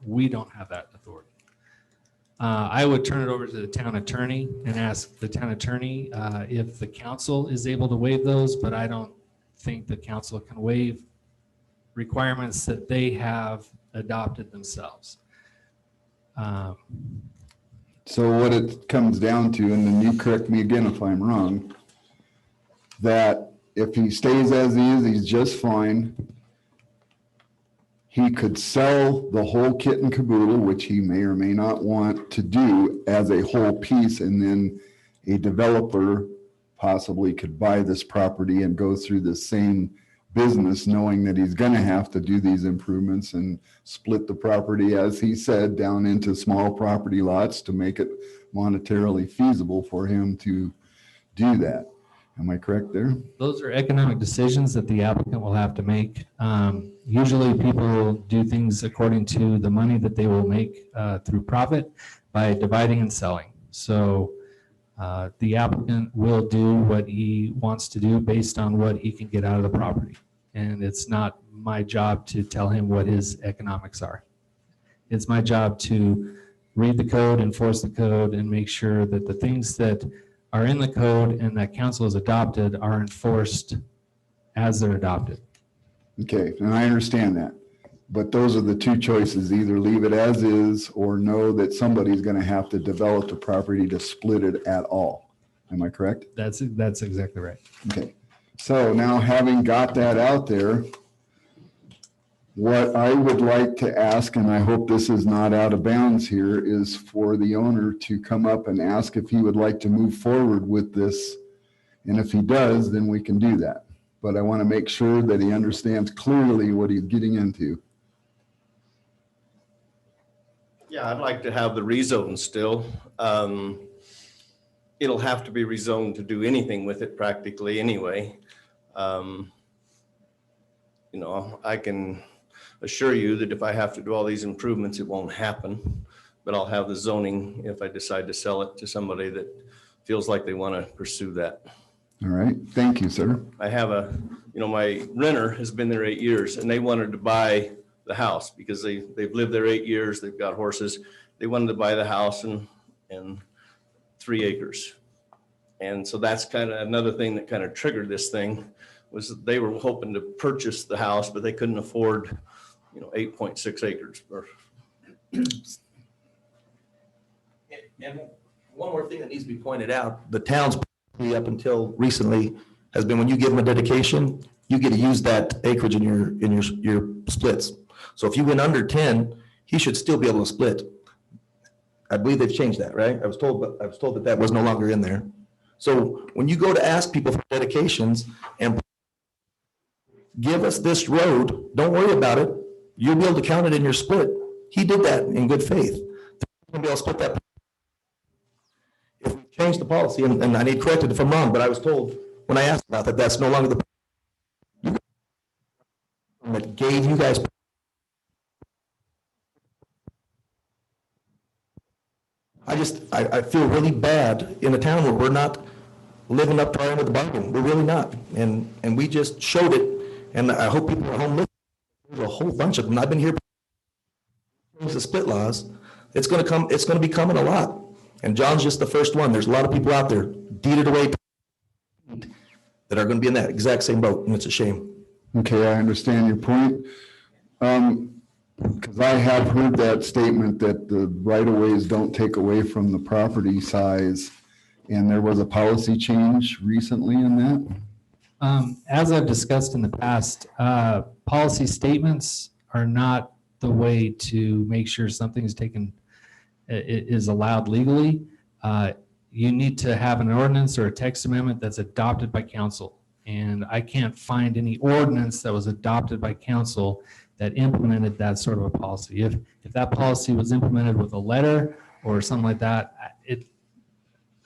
We don't have that authority. I would turn it over to the town attorney and ask the town attorney if the council is able to waive those, but I don't think the council can waive requirements that they have adopted themselves. So what it comes down to, and then you correct me again if I'm wrong, that if he stays as he is, he's just fine. He could sell the whole kit and caboodle, which he may or may not want to do as a whole piece, and then a developer possibly could buy this property and go through the same business, knowing that he's going to have to do these improvements and split the property, as he said, down into small property lots to make it monetarily feasible for him to do that. Am I correct there? Those are economic decisions that the applicant will have to make. Usually people do things according to the money that they will make through profit by dividing and selling. So the applicant will do what he wants to do based on what he can get out of the property. And it's not my job to tell him what his economics are. It's my job to read the code, enforce the code, and make sure that the things that are in the code and that council has adopted are enforced as they're adopted. Okay, and I understand that. But those are the 2 choices, either leave it as is or know that somebody's going to have to develop the property to split it at all. Am I correct? That's exactly right. Okay, so now having got that out there, what I would like to ask, and I hope this is not out of bounds here, is for the owner to come up and ask if he would like to move forward with this. And if he does, then we can do that. But I want to make sure that he understands clearly what he's getting into. Yeah, I'd like to have the rezone still. it'll have to be rezoned to do anything with it practically anyway. You know, I can assure you that if I have to do all these improvements, it won't happen. But I'll have the zoning if I decide to sell it to somebody that feels like they want to pursue that. All right, thank you, sir. I have my renter has been there 8 years and they wanted to buy the house because they've lived there 8 years. They've got horses. They wanted to buy the house and 3 acres. And so that's kind of another thing that kind of triggered this thing was that they were hoping to purchase the house, but they couldn't afford, 8.6 acres. And one more thing that needs to be pointed out, the town's policy up until recently has been when you give them a dedication, you get to use that acreage in your splits. So if you went under 10, he should still be able to split. I believe they've changed that, right? I was told that was no longer in there. So when you go to ask people for dedications and give us this road, don't worry about it. You'll be able to count it in your split. He did that in good faith. They're going to be able to split that. If we change the policy, and I need corrected if I'm wrong, but I was told when I asked about that, that's no longer the that gave you guys. I feel really bad in a town where we're not living up to our end of the bargain. We're really not. And we just showed it. And I hope people at home listen. There's a whole bunch of them. I've been here. The split laws. It's going to be coming a lot. And John's just the first one. There's a lot of people out there deeded away that are going to be in that exact same boat. And it's a shame. Okay, I understand your point. Because I have heard that statement that the right-of-ways don't take away from the property size. And there was a policy change recently in that? As I've discussed in the past, policy statements are not the way to make sure something is allowed legally. You need to have an ordinance or a text amendment that's adopted by council. And I can't find any ordinance that was adopted by council that implemented that sort of a policy. If that policy was implemented with a letter or something like that,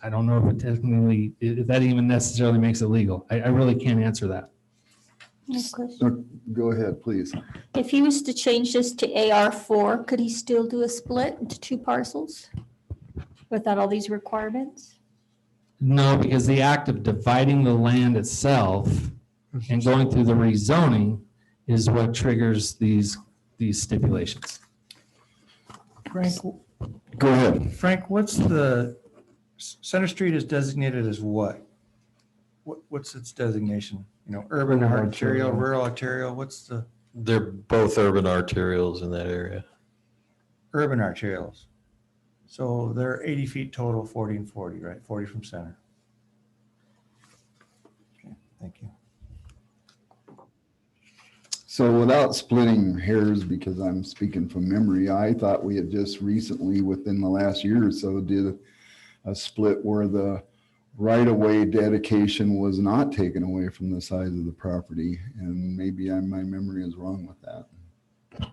I don't know if that even necessarily makes it legal. I really can't answer that. Go ahead, please. If he was to change this to AR4, could he still do a split into 2 parcels without all these requirements? No, because the act of dividing the land itself and going through the rezoning is what triggers these stipulations. Frank, Go ahead. Frank, what's the, Center Street is designated as what? What's its designation? Urban arterial, rural arterial, what's the? They're both urban arterials in that area. Urban arterials. So they're 80 feet total, 40 and 40, right? 40 from center. Okay, thank you. So without splitting hairs, because I'm speaking from memory, I thought we had just recently, within the last year or so, did a split where the right-of-way dedication was not taken away from the size of the property. And maybe my memory is wrong with that.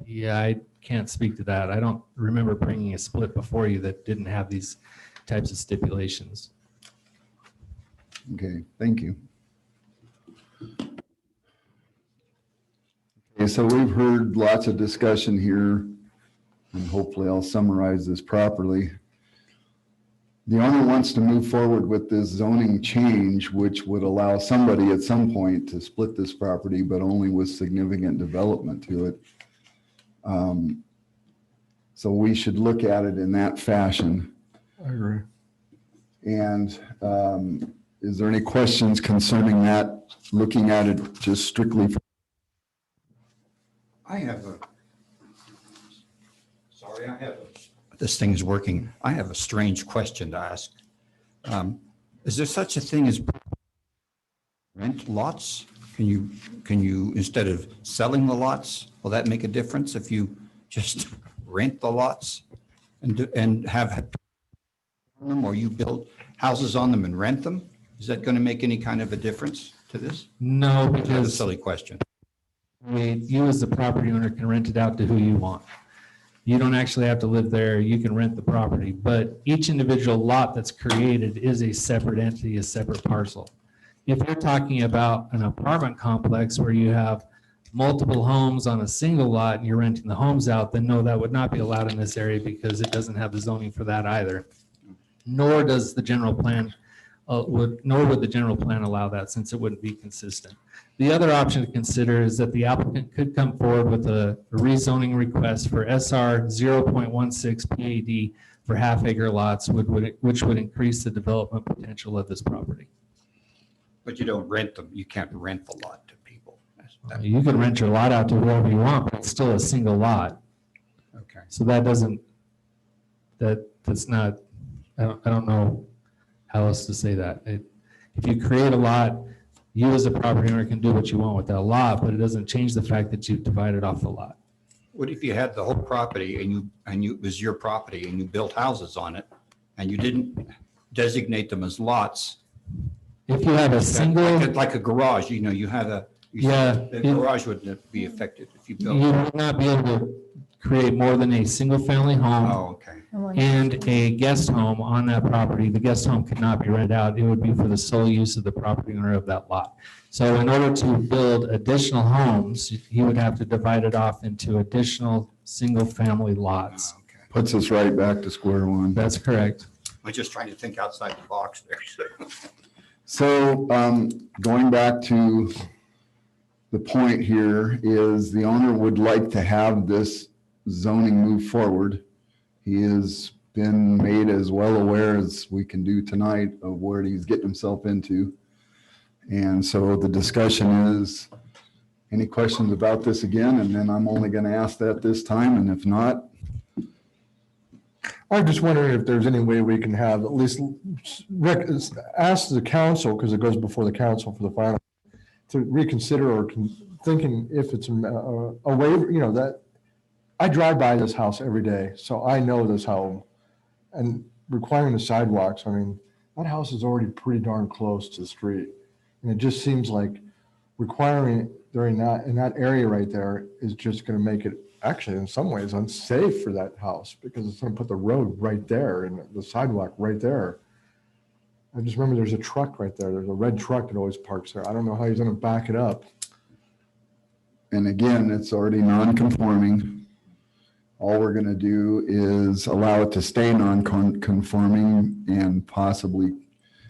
Yeah, I can't speak to that. I don't remember bringing a split before you that didn't have these types of stipulations. Okay, thank you. Okay, so we've heard lots of discussion here, and hopefully I'll summarize this properly. The owner wants to move forward with this zoning change, which would allow somebody at some point to split this property, but only with significant development to it. So we should look at it in that fashion. I agree. And is there any questions concerning that, looking at it just strictly? This thing is working. I have a strange question to ask. Is there such a thing as rent lots? Can you, instead of selling the lots, will that make a difference if you just rent the lots and have them, or you build houses on them and rent them? Is that going to make any kind of a difference to this? No, That's a because silly question. you as the property owner can rent it out to who you want. You don't actually have to live there. You can rent the property, but each individual lot that's created is a separate entity, a separate parcel. If you're talking about an apartment complex where you have multiple homes on a single lot and you're renting the homes out, then no, that would not be allowed in this area because it doesn't have the zoning for that either. Nor does the general plan, nor would the general plan allow that, since it wouldn't be consistent. The other option to consider is that the applicant could come forward with a rezoning request for SR 0.16 PAD for half-acre lots, which would increase the development potential of this property. But you don't rent them, you can't rent the lot to people. You can rent your lot out to whoever you want, but it's still a single lot. Okay. So that doesn't, that's not, I don't know how else to say that. If you create a lot, you as a property owner can do what you want with that lot, but it doesn't change the fact that you've divided off the lot. What if you had the whole property and it was your property and you built houses on it and you didn't designate them as lots? If you have a single. Like a garage, you have the garage wouldn't be affected if you built. You would not be able to create more than a single-family home. Oh, okay. And a guest home on that property. The guest home could not be rented out. It would be for the sole use of the property owner of that lot. So in order to build additional homes, he would have to divide it off into additional single-family lots. Oh, okay. Puts us right back to square one. That's correct. I'm just trying to think outside the box there. So going back to the point here is the owner would like to have this zoning move forward. He has been made as well aware as we can do tonight of where he's getting himself into. And so the discussion is, any questions about this again? And then I'm only going to ask that this time. And if not, I'm just wondering if there's any way we can have at least ask the council, because it goes before the council for the final, to reconsider or thinking if it's a waiver, that I drive by this house every day, so I know this home. And requiring the sidewalks, that house is already pretty darn close to the street. And it just seems like requiring it in that area right there is just going to make it actually in some ways unsafe for that house, because it's going to put the road right there and the sidewalk right there. I just remember there's a truck right there. There's a red truck that always parks there. I don't know how he's going to back it up. and again, it's already non-conforming. All we're going to do is allow it to stay non-conforming and possibly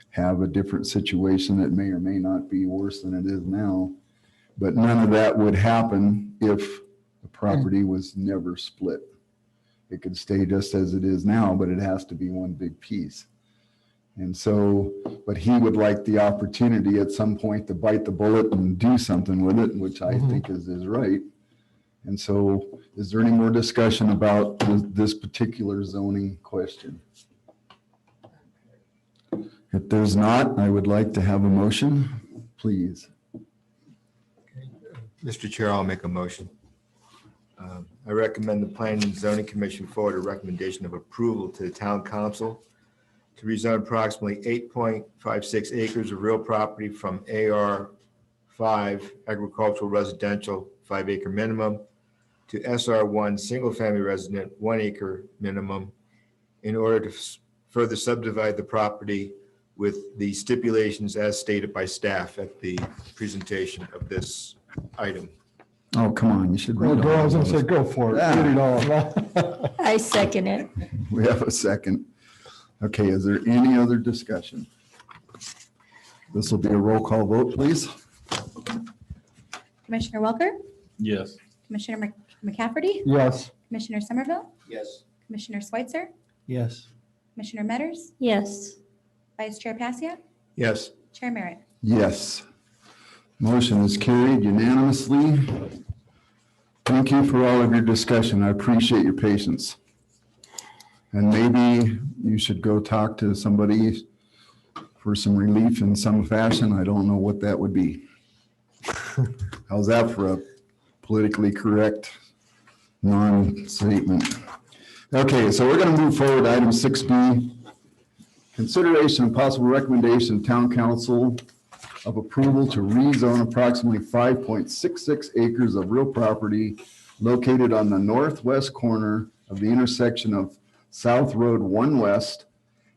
have a different situation that may or may not be worse than it is now. But none of that would happen if the property was never split. It could stay just as it is now, but it has to be one big piece. And so, but he would like the opportunity at some point to bite the bullet and do something with it, which I think is right. And so, is there any more discussion about this particular zoning question? If there's not, I would like to have a motion, please. Mr. Chair, I'll make a motion. I recommend the Planning and Zoning Commission forward a recommendation of approval to the Town Council to rezone approximately 8.56 acres of real property from AR 5 agricultural residential 5-acre minimum to SR1 single-family resident 1-acre minimum in order to further subdivide the property with the stipulations as stated by staff at the presentation of this item. Oh, come on, you should read all I was going to say, those. go for it. Read it all. I second it. We have a second. Okay, is there any other discussion? This will be a roll call vote, please. Commissioner Welker, Yes. Commissioner McCafferty, Yes. Commissioner Somerville, Yes. Commissioner Schweitzer, Yes. Commissioner Metters, Yes. Vice Chair Pasia, Yes. Chair Merritt. Yes. Motion is carried unanimously. Thank you for all of your discussion. I appreciate your patience. And maybe you should go talk to somebody for some relief in some fashion. I don't know what that would be. How's that for a politically correct non-statement? Okay, so we're going to move forward to item 6B. Consideration and possible recommendation of Town Council of approval to rezone approximately 5.66 acres of real property located on the northwest corner of the intersection of South Road 1 West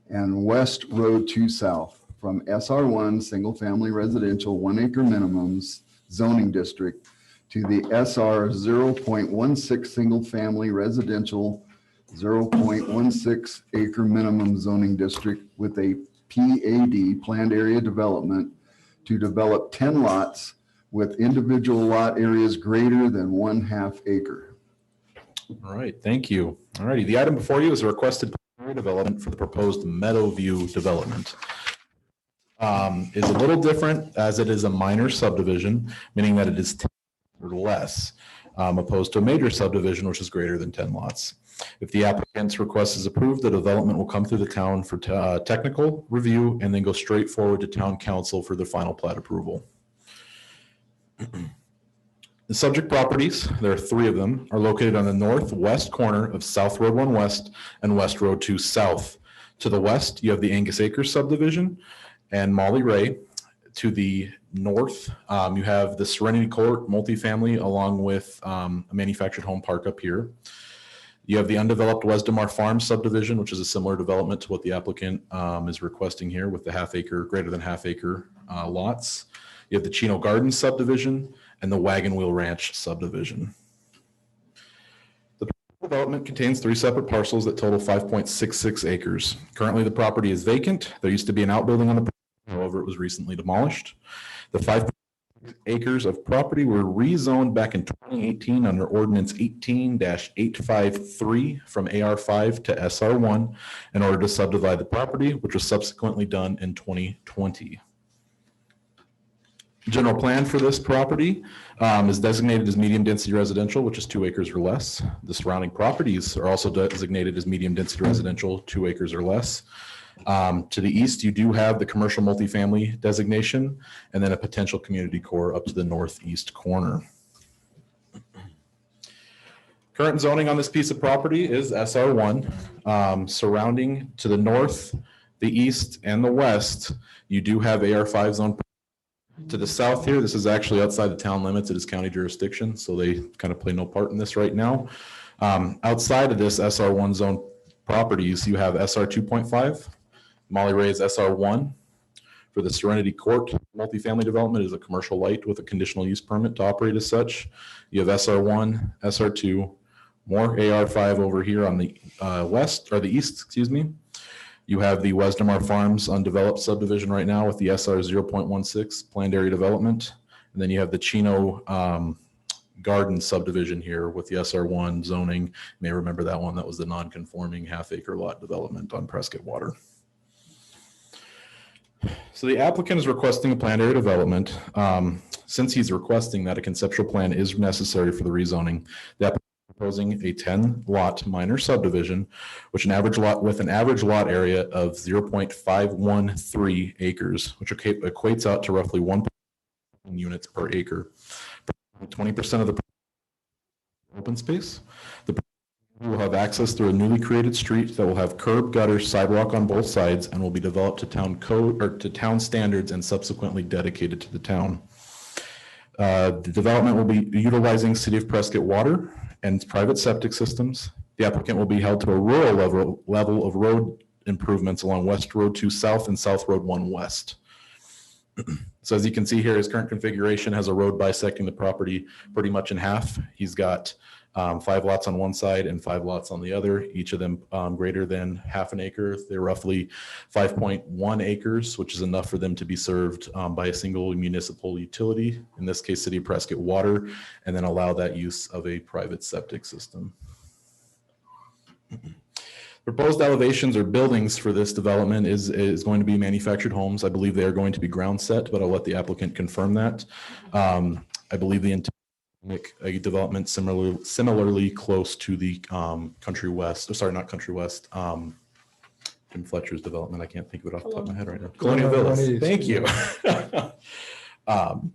and West Road 2 South from SR1 Single Family Residential 1 acre minimums zoning district to the SR 0.16 Single Family Residential 0.16 acre minimum zoning district with a PAD, planned area development, to develop 10 lots with individual lot areas greater than 1/2 acre. All right, thank you. All righty, the item before you is a requested area development for the proposed Meadowview development. Is a little different as it is a minor subdivision, meaning that it is 10 or less, opposed to a major subdivision, which is greater than 10 lots. If the applicant's request is approved, the development will come through the town for technical review and then go straight forward to town council for the final plat approval. The subject properties, there are 3 of them, are located on the northwest corner of South Road 1 West and West Road 2 South. To the west, you have the Angus Acres subdivision and Molly Ray. To the north, you have the Serenity Court multifamily along with a manufactured home park up here. You have the undeveloped Wesdemar Farm subdivision, which is a similar development to what the applicant is requesting here with the greater than half acre lots. You have the Chino Gardens subdivision and the Wagon Wheel Ranch subdivision. The development contains 3 separate parcels that total 5.66 acres. Currently, the property is vacant. There used to be an outbuilding on the property, however, it was recently demolished. The 5 acres of property were rezoned back in 2018 under ordinance 18-853 from AR5 to SR1 in order to subdivide the property, which was subsequently done in 2020. General plan for this property is designated as medium density residential, which is 2 acres or less. The surrounding properties are also designated as medium density residential, 2 acres or less. To the east, you do have the commercial multifamily designation and then a potential community core up to the northeast corner. Current zoning on this piece of property is SR1. Surrounding to the north, the east, and the west, you do have AR5 zone. To the south here, this is actually outside the town limits. It is county jurisdiction, so they kind of play no part in this right now. Outside of this SR1 zone properties, you have SR 2.5. Molly Ray is SR1. For the Serenity Court multifamily development is a commercial light with a conditional use permit to operate as such. You have SR1, SR2, more AR5 over here on the west or the east, excuse me. You have the Wesdemar Farms undeveloped subdivision right now with the SR 0.16 planned area development. And then you have the Chino Garden subdivision here with the SR1 zoning. You may remember that one. That was the non-conforming half-acre lot development on Prescott Water. So the applicant is requesting a planned area development. Since he's requesting that a conceptual plan is necessary for the rezoning, the applicant is proposing a 10-lot minor subdivision, which an average lot area of 0.513 acres, which equates out to roughly 1 units per acre. 20% of the open space. The will have access through a newly created street that will have curb, gutter, sidewalk on both sides and will be developed to town code or to town standards and subsequently dedicated to the town. The development will be utilizing City of Prescott water and private septic systems. The applicant will be held to a rural level of road improvements along West Road 2 South and South Road 1 West. So as you can see here, his current configuration has a road bisecting the property pretty much in half. He's got 5 lots on one side and 5 lots on the other, each of them greater than half an acre. They're roughly 5.1 acres, which is enough for them to be served by a single municipal utility, in this case, City of Prescott Water, and then allow that use of a private septic system. Proposed elevations or buildings for this development is going to be manufactured homes. I believe they are going to be ground set, but I'll let the applicant confirm that. I believe the intent make a development similarly close to the Country West, or sorry, not Country West, Jim Fletcher's development. I can't think of it off the top of my head right now. Colonial Villas. Thank you. In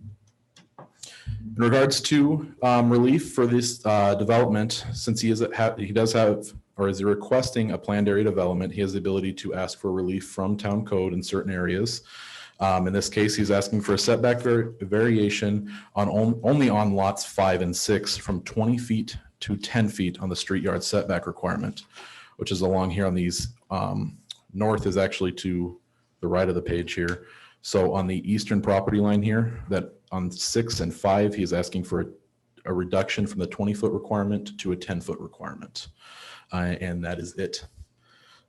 regards to relief for this development, since he does have or is requesting a planned area development, he has the ability to ask for relief from town code in certain areas. In this case, he's asking for a setback variation on only on lots 5 and 6 from 20 feet to 10 feet on the street yard setback requirement, which is along here on these, north is actually to the right of the page here. So on the eastern property line here, that on 6 and 5, he is asking for a reduction from the 20-foot requirement to a 10-foot requirement. And that is it.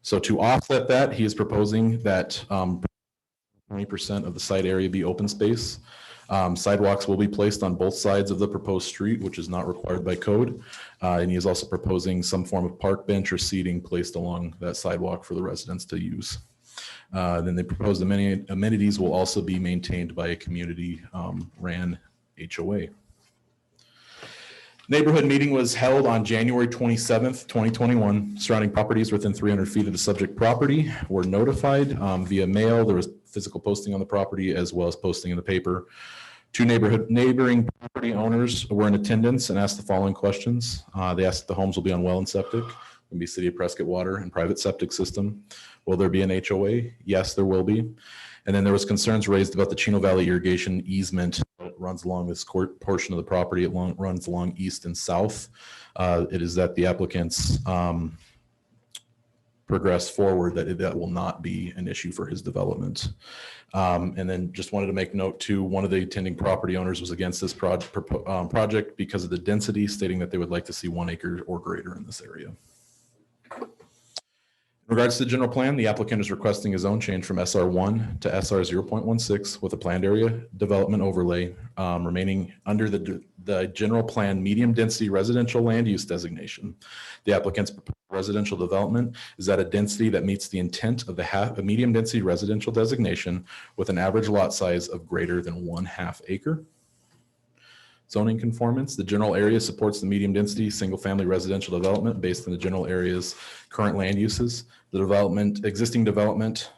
So to offset that, he is proposing that 20% of the site area be open space. Sidewalks will be placed on both sides of the proposed street, which is not required by code. And he is also proposing some form of park bench or seating placed along that sidewalk for the residents to use. Then they propose the many amenities will also be maintained by a community ran HOA. Neighborhood meeting was held on January 27th, 2021. Surrounding properties within 300 feet of the subject property were notified via mail. There was physical posting on the property as well as posting in the paper. 2 neighboring property owners were in attendance and asked the following questions. They asked if the homes will be on well and septic, will be City of Prescott water and private septic system. Will there be an HOA? Yes, there will be. And then there was concerns raised about the Chino Valley irrigation easement that runs along this portion of the property. It runs along east and south. It is that the applicants progress forward that will not be an issue for his development. And then just wanted to make note too, one of the attending property owners was against this project because of the density, stating that they would like to see 1 acre or greater in this area. In regards to the general plan, the applicant is requesting a zone change from SR1 to SR 0.16 with a planned area development overlay remaining under the general plan medium density residential land use designation. The applicant's residential development is at a density that meets the intent of the medium density residential designation with an average lot size of greater than 1/2 acre. Zoning conformance, the general area supports the medium density single family residential development based on the general area's current land uses. The existing development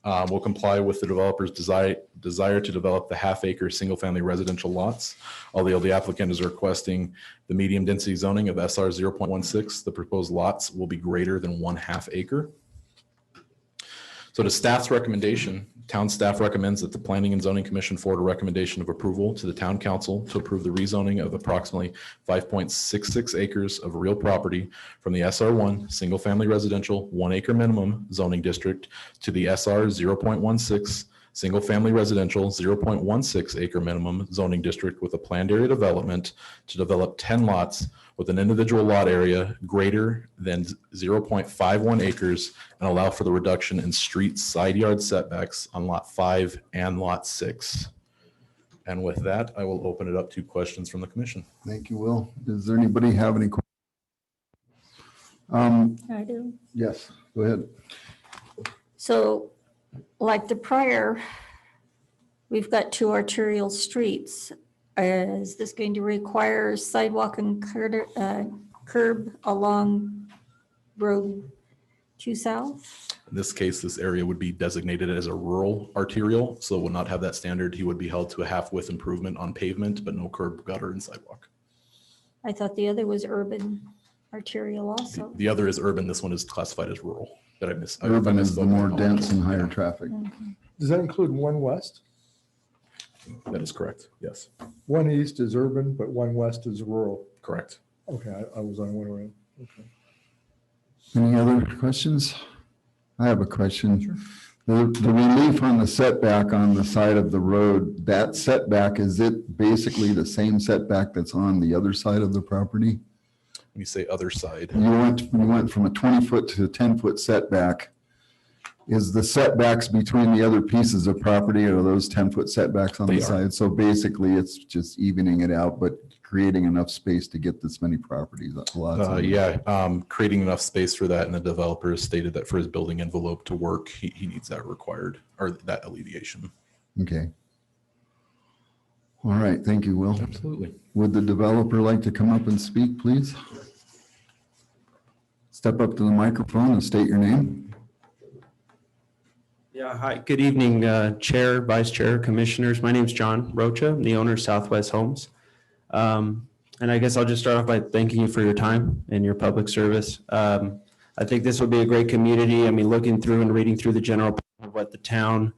will comply with the developer's desire to develop the 1/2 acre single family residential lots. Although the applicant is requesting the medium density zoning of SR 0.16, the proposed lots will be greater than 1/2 acre. So to staff's recommendation, town staff recommends that the Planning and Zoning Commission forward a recommendation of approval to the town council to approve the rezoning of approximately 5.66 acres of real property from the SR1 single family residential 1 acre minimum zoning district to the SR 0.16 single family residential 0.16 acre minimum zoning district with a planned area development to develop 10 lots with an individual lot area greater than 0.51 acres and allow for the reduction in street side yard setbacks on lot 5 and lot 6. And with that, I will open it up to questions from the commission. Thank you, Will. Does there anybody have any questions? I do. Yes, go ahead. So like the prior, we've got 2 arterial streets. Is this going to require sidewalk and curb along Road 2 South? In this case, this area would be designated as a rural arterial, so it would not have that standard. He would be held to a half-width improvement on pavement, but no curb, gutter, and sidewalk. I thought the other was urban arterial also. The other is urban. This one is classified as rural. Urban is the more dense and higher traffic. Does that include 1 west? That is correct, yes. 1 east is urban, but 1 west is rural. Correct. Okay, I was unaware. Okay. Any other questions? I have a question. Sure. The relief on the setback on the side of the road, that setback, is it basically the same setback that's on the other side of the property? When you say other side. You went from a 20-foot to a 10-foot setback. Is the setbacks between the other pieces of property or those 10-foot setbacks on the side? So basically it's just evening it out, but creating enough space to get this many properties. Creating enough space for that, and the developer has stated that for his building envelope to work, he needs that required, or that alleviation. Okay. All right, thank you, Will. Absolutely. Would the developer like to come up and speak, please? Step up to the microphone and state your name. Yeah, hi, good evening, Chair, Vice Chair, Commissioners. My name is John Rocha. I'm the owner of Southwest Homes. And I guess I'll just start off by thanking you for your time and your public service. I think this will be a great community. I mean, looking through and reading through the general plan of what the town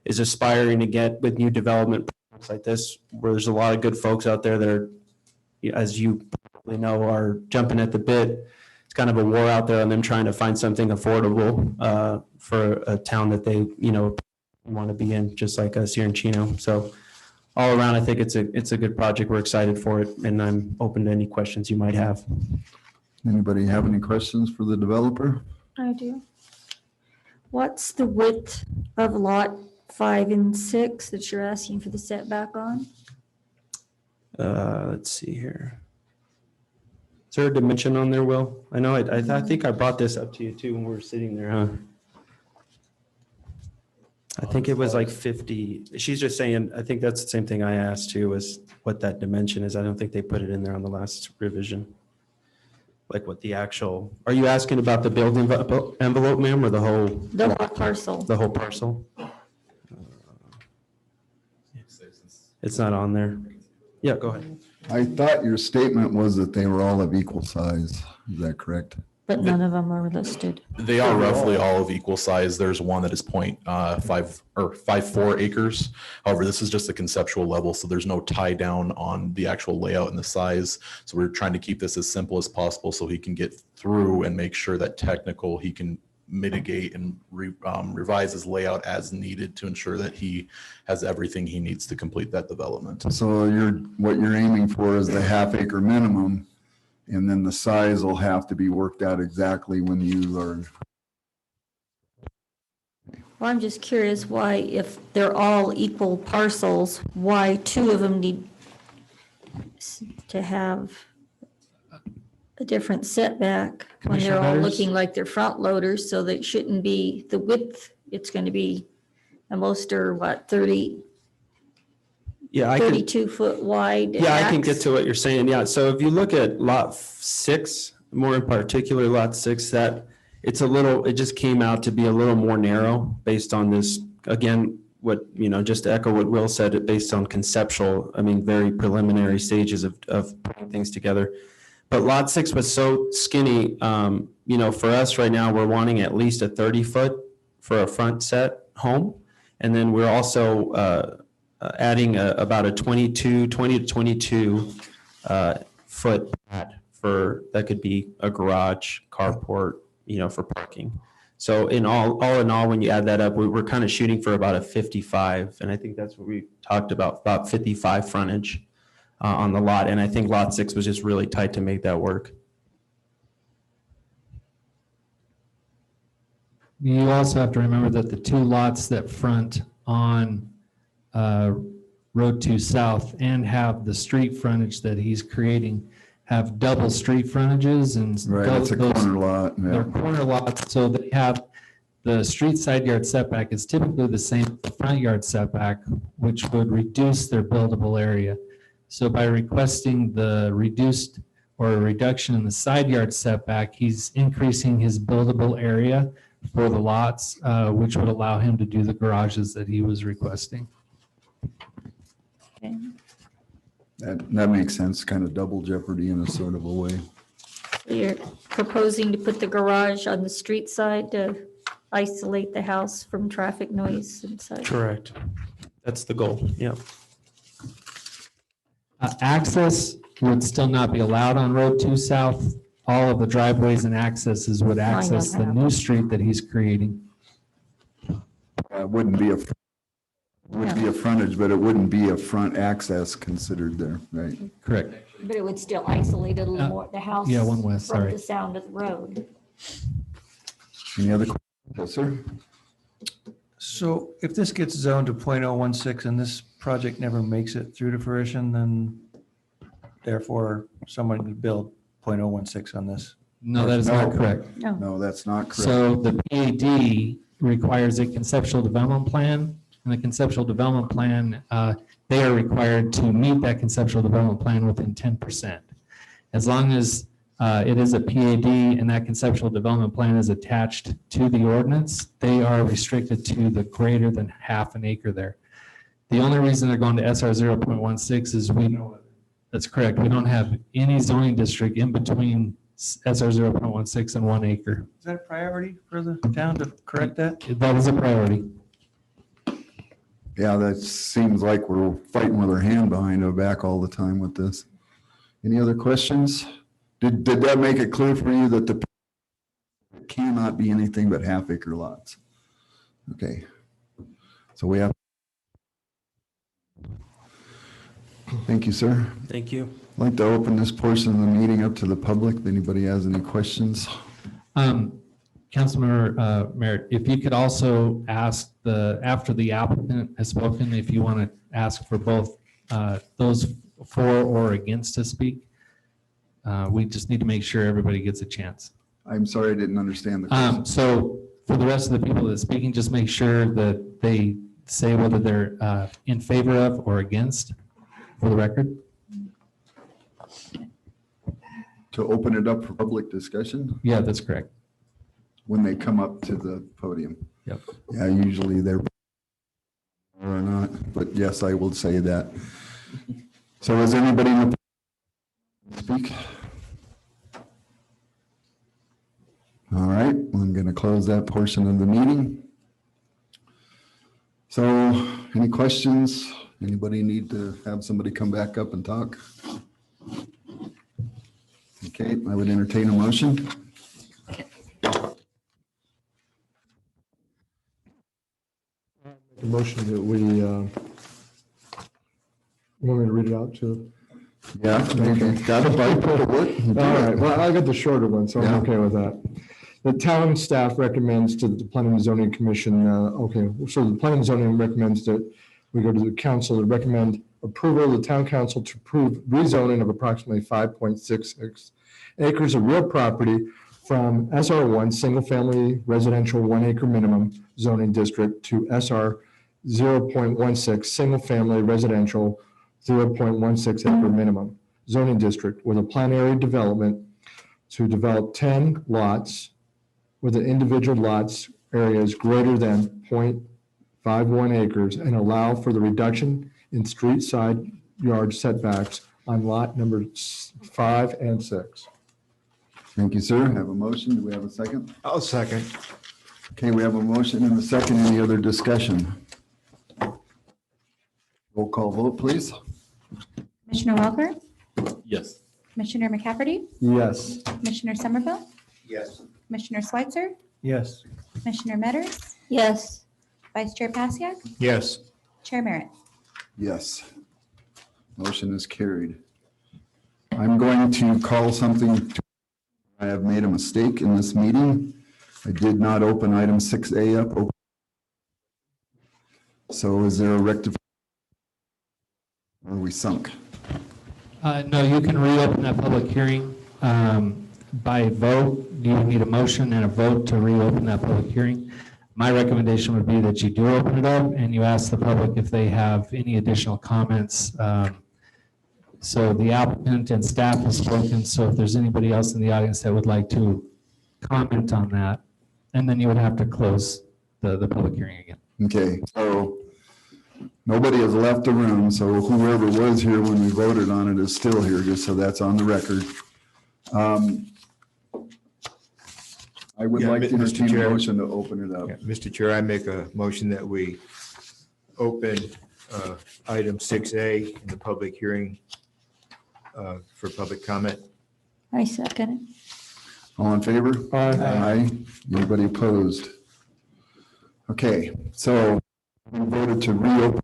is aspiring to get with new development projects like this, where there's a lot of good folks out there that are, as you they know are jumping at the bit. It's kind of a war out there on them trying to find something affordable for a town that they, want to be in, just like us here in Chino. So all around, I think it's a good project. We're excited for it, and I'm open to any questions you might have. Anybody have any questions for the developer? I do. What's the width of lot 5 and 6 that you're asking for the setback on? Let's see here. Is there a dimension on there, Will? I know, I think I brought this up to you too when we were sitting there, huh? I think it was like 50. She's just saying, I think that's the same thing I asked too, was what that dimension is. I don't think they put it in there on the last revision. Like what the actual, are you asking about the building envelope, ma'am, or the whole? The whole parcel. The whole parcel? It's not on there. Yeah, go ahead. I thought your statement was that they were all of equal size. Is that correct? But none of them are listed. They are roughly all of equal size. There's one that is 0.54 acres. However, this is just a conceptual level, so there's no tie down on the actual layout and the size. So we're trying to keep this as simple as possible so he can get through and make sure that technical, he can mitigate and revise his layout as needed to ensure that he has everything he needs to complete that development. So what you're aiming for is the half-acre minimum, and then the size will have to be worked out exactly when you are. Well, I'm just curious why, if they're all equal parcels, why 2 of them need to have a different setback when they're all looking like they're front loaders, so that shouldn't be the width. It's going to be a most or what, 30, Yeah, 32 foot wide. Yeah, I can max? get to what you're saying. Yeah, so if you look at lot 6, more in particular, lot 6, that it just came out to be a little more narrow based on this, again, just to echo what Will said, based on conceptual, very preliminary stages of putting things together. But lot 6 was so skinny, for us right now, we're wanting at least a 30 foot for a front set home. And then we're also adding about a 20 to 22 foot pad that could be a garage, carport, for parking. So in all in all, when you add that up, we're kind of shooting for about a 55. And I think that's what we talked about 55 frontage on the lot. And I think lot 6 was just really tight to make that work. You also have to remember that the 2 lots that front on Road 2 South and have the street frontage that he's creating have double street frontages, and Right, it's a corner lot. Yeah. they're corner lots, so they have the street side yard setback is typically the same as the front yard setback, which would reduce their buildable area. So by requesting the reduced or a reduction in the side yard setback, he's increasing his buildable area for the lots, which would allow him to do the garages that he was requesting. Okay. That makes sense, kind of double jeopardy in a sort of a way. So you're proposing to put the garage on the street side to isolate the house from traffic noise and such? Correct. That's the goal. Yeah. Access would still not be allowed on Road 2 South. All of the driveways and accesses would access the new street that he's creating. Wouldn't be a frontage, but it wouldn't be a front access considered there, right? Correct. But it would still isolate a little more, the house. Yeah, one west, from sorry. the sound of the road. Any other questions? Yes, sir. So if this gets zoned to .016 and this project never makes it through to fruition, then therefore someone could build .016 on this? No, that is not correct. No, that's not correct. So the PAD requires a conceptual development plan, and the conceptual development plan, they are required to meet that conceptual development plan within 10%. As long as it is a PAD and that conceptual development plan is attached to the ordinance, they are restricted to the greater than half an acre there. The only reason they're going to SR 0.16 is that's correct. We don't have any zoning district in between SR 0.16 and 1 acre. Is that a priority for the town to correct that? That is a priority. Yeah, that seems like we're fighting with our hand behind our back all the time with this. Any other questions? Did that make it clear for you that the cannot be anything but half-acre lots? Okay. So we have. Thank you, sir. Thank you. I'd like to open this portion of the meeting up to the public. If anybody has any questions. Councilmember Merritt, if you could also ask after the applicant has spoken, if you want to ask for both those for or against to speak. We just need to make sure everybody gets a chance. I'm sorry, I didn't understand the question. So for the rest of the people that are speaking, just make sure that they say whether they're in favor of or against for the record. To open it up for public discussion Yeah, that's correct. when they come up to the podium. Yep. Yeah, usually they're or not, but yes, I will say that. So is anybody in the speak? All right, I'm going to close that portion of the meeting. So any questions? Anybody need to have somebody come back up and talk? Okay, I would entertain a motion. The motion that we, want me to read it out too? Yeah. Got a bite for it. All right, well, I got the shorter one, so I'm okay with that. The town staff recommends to the Planning and Zoning Commission, so the Planning and Zoning recommends that we go to the council to recommend approval of the town council to approve rezoning of approximately 5.66 acres of real property from SR1, single family residential 1 acre minimum zoning district to SR 0.16, single family residential 0.16 acre minimum zoning district with a plan area development to develop 10 lots with the individual lots areas greater than 0.51 acres and allow for the reduction in street side yard setbacks on lot number 5 and 6. Thank you, sir. Have a motion. Do we have a second? I'll second. Okay, we have a motion and a second. Any other discussion? Roll call vote, please. Commissioner Walker, Yes. Commissioner McCafferty, Yes. Commissioner Somerville, Yes. Commissioner Switzer, Yes. Commissioner Metters, Yes. Vice Chair Pasiak, Yes. Chair Merritt. Yes. Motion is carried. I'm going to call something. I have made a mistake in this meeting. I did not open item 6A up. So is there a rectification? Are we sunk? No, you can reopen that public hearing by vote. You need a motion and a vote to reopen that public hearing. My recommendation would be that you do open it up and you ask the public if they have any additional comments. So the applicant and staff has spoken, so if there's anybody else in the audience that would like to comment on that, and then you would have to close the public hearing again. Okay, so nobody has left the room, so whoever was here when we voted on it is still here, just so that's on the record. I would like to Mr. entertain a Chair. motion to open it up. Yeah, Mr. Chair, I make a motion that we open item 6A in the public hearing for public comment. I second it. All in favor? Aye. Aye. Anybody opposed? Okay, so we voted to reopen.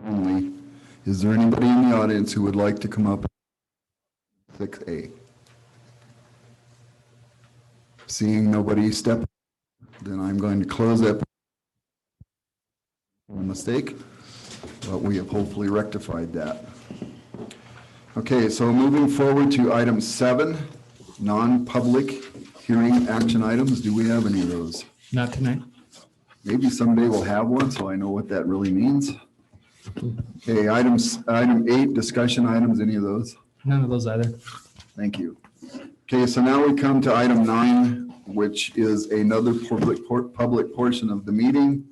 Only. Is there anybody in the audience who would like to come up? 6A. Seeing nobody step, then I'm going to close that. A mistake, but we have hopefully rectified that. Okay, so moving forward to item 7, non-public hearing action items. Do we have any of those? Not tonight. Maybe someday we'll have one, so I know what that really means. Okay, item 8, discussion items, any of those? None of those either. Thank you. Okay, so now we come to item 9, which is another public portion of the meeting.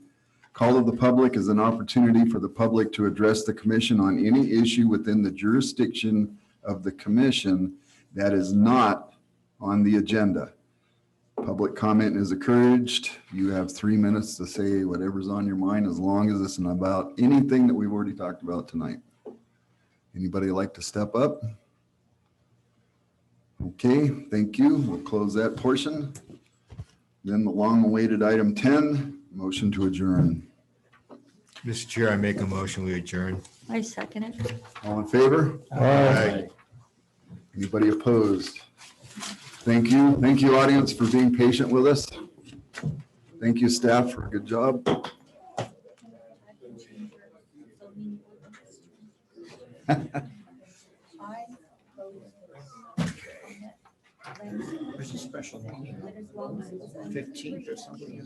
Call of the public is an opportunity for the public to address the commission on any issue within the jurisdiction of the commission that is not on the agenda. Public comment is encouraged. You have 3 minutes to say whatever's on your mind, as long as it's not about anything that we've already talked about tonight. Anybody like to step up? Okay, thank you. We'll close that portion. Then the long-awaited item 10, motion to adjourn. Mr. Chair, I make a motion, we adjourn. I second it. All in favor? Aye. Anybody opposed? Thank you. Thank you, audience, for being patient with us. Thank you, staff, for a good job. There's a special meeting, 15th or something.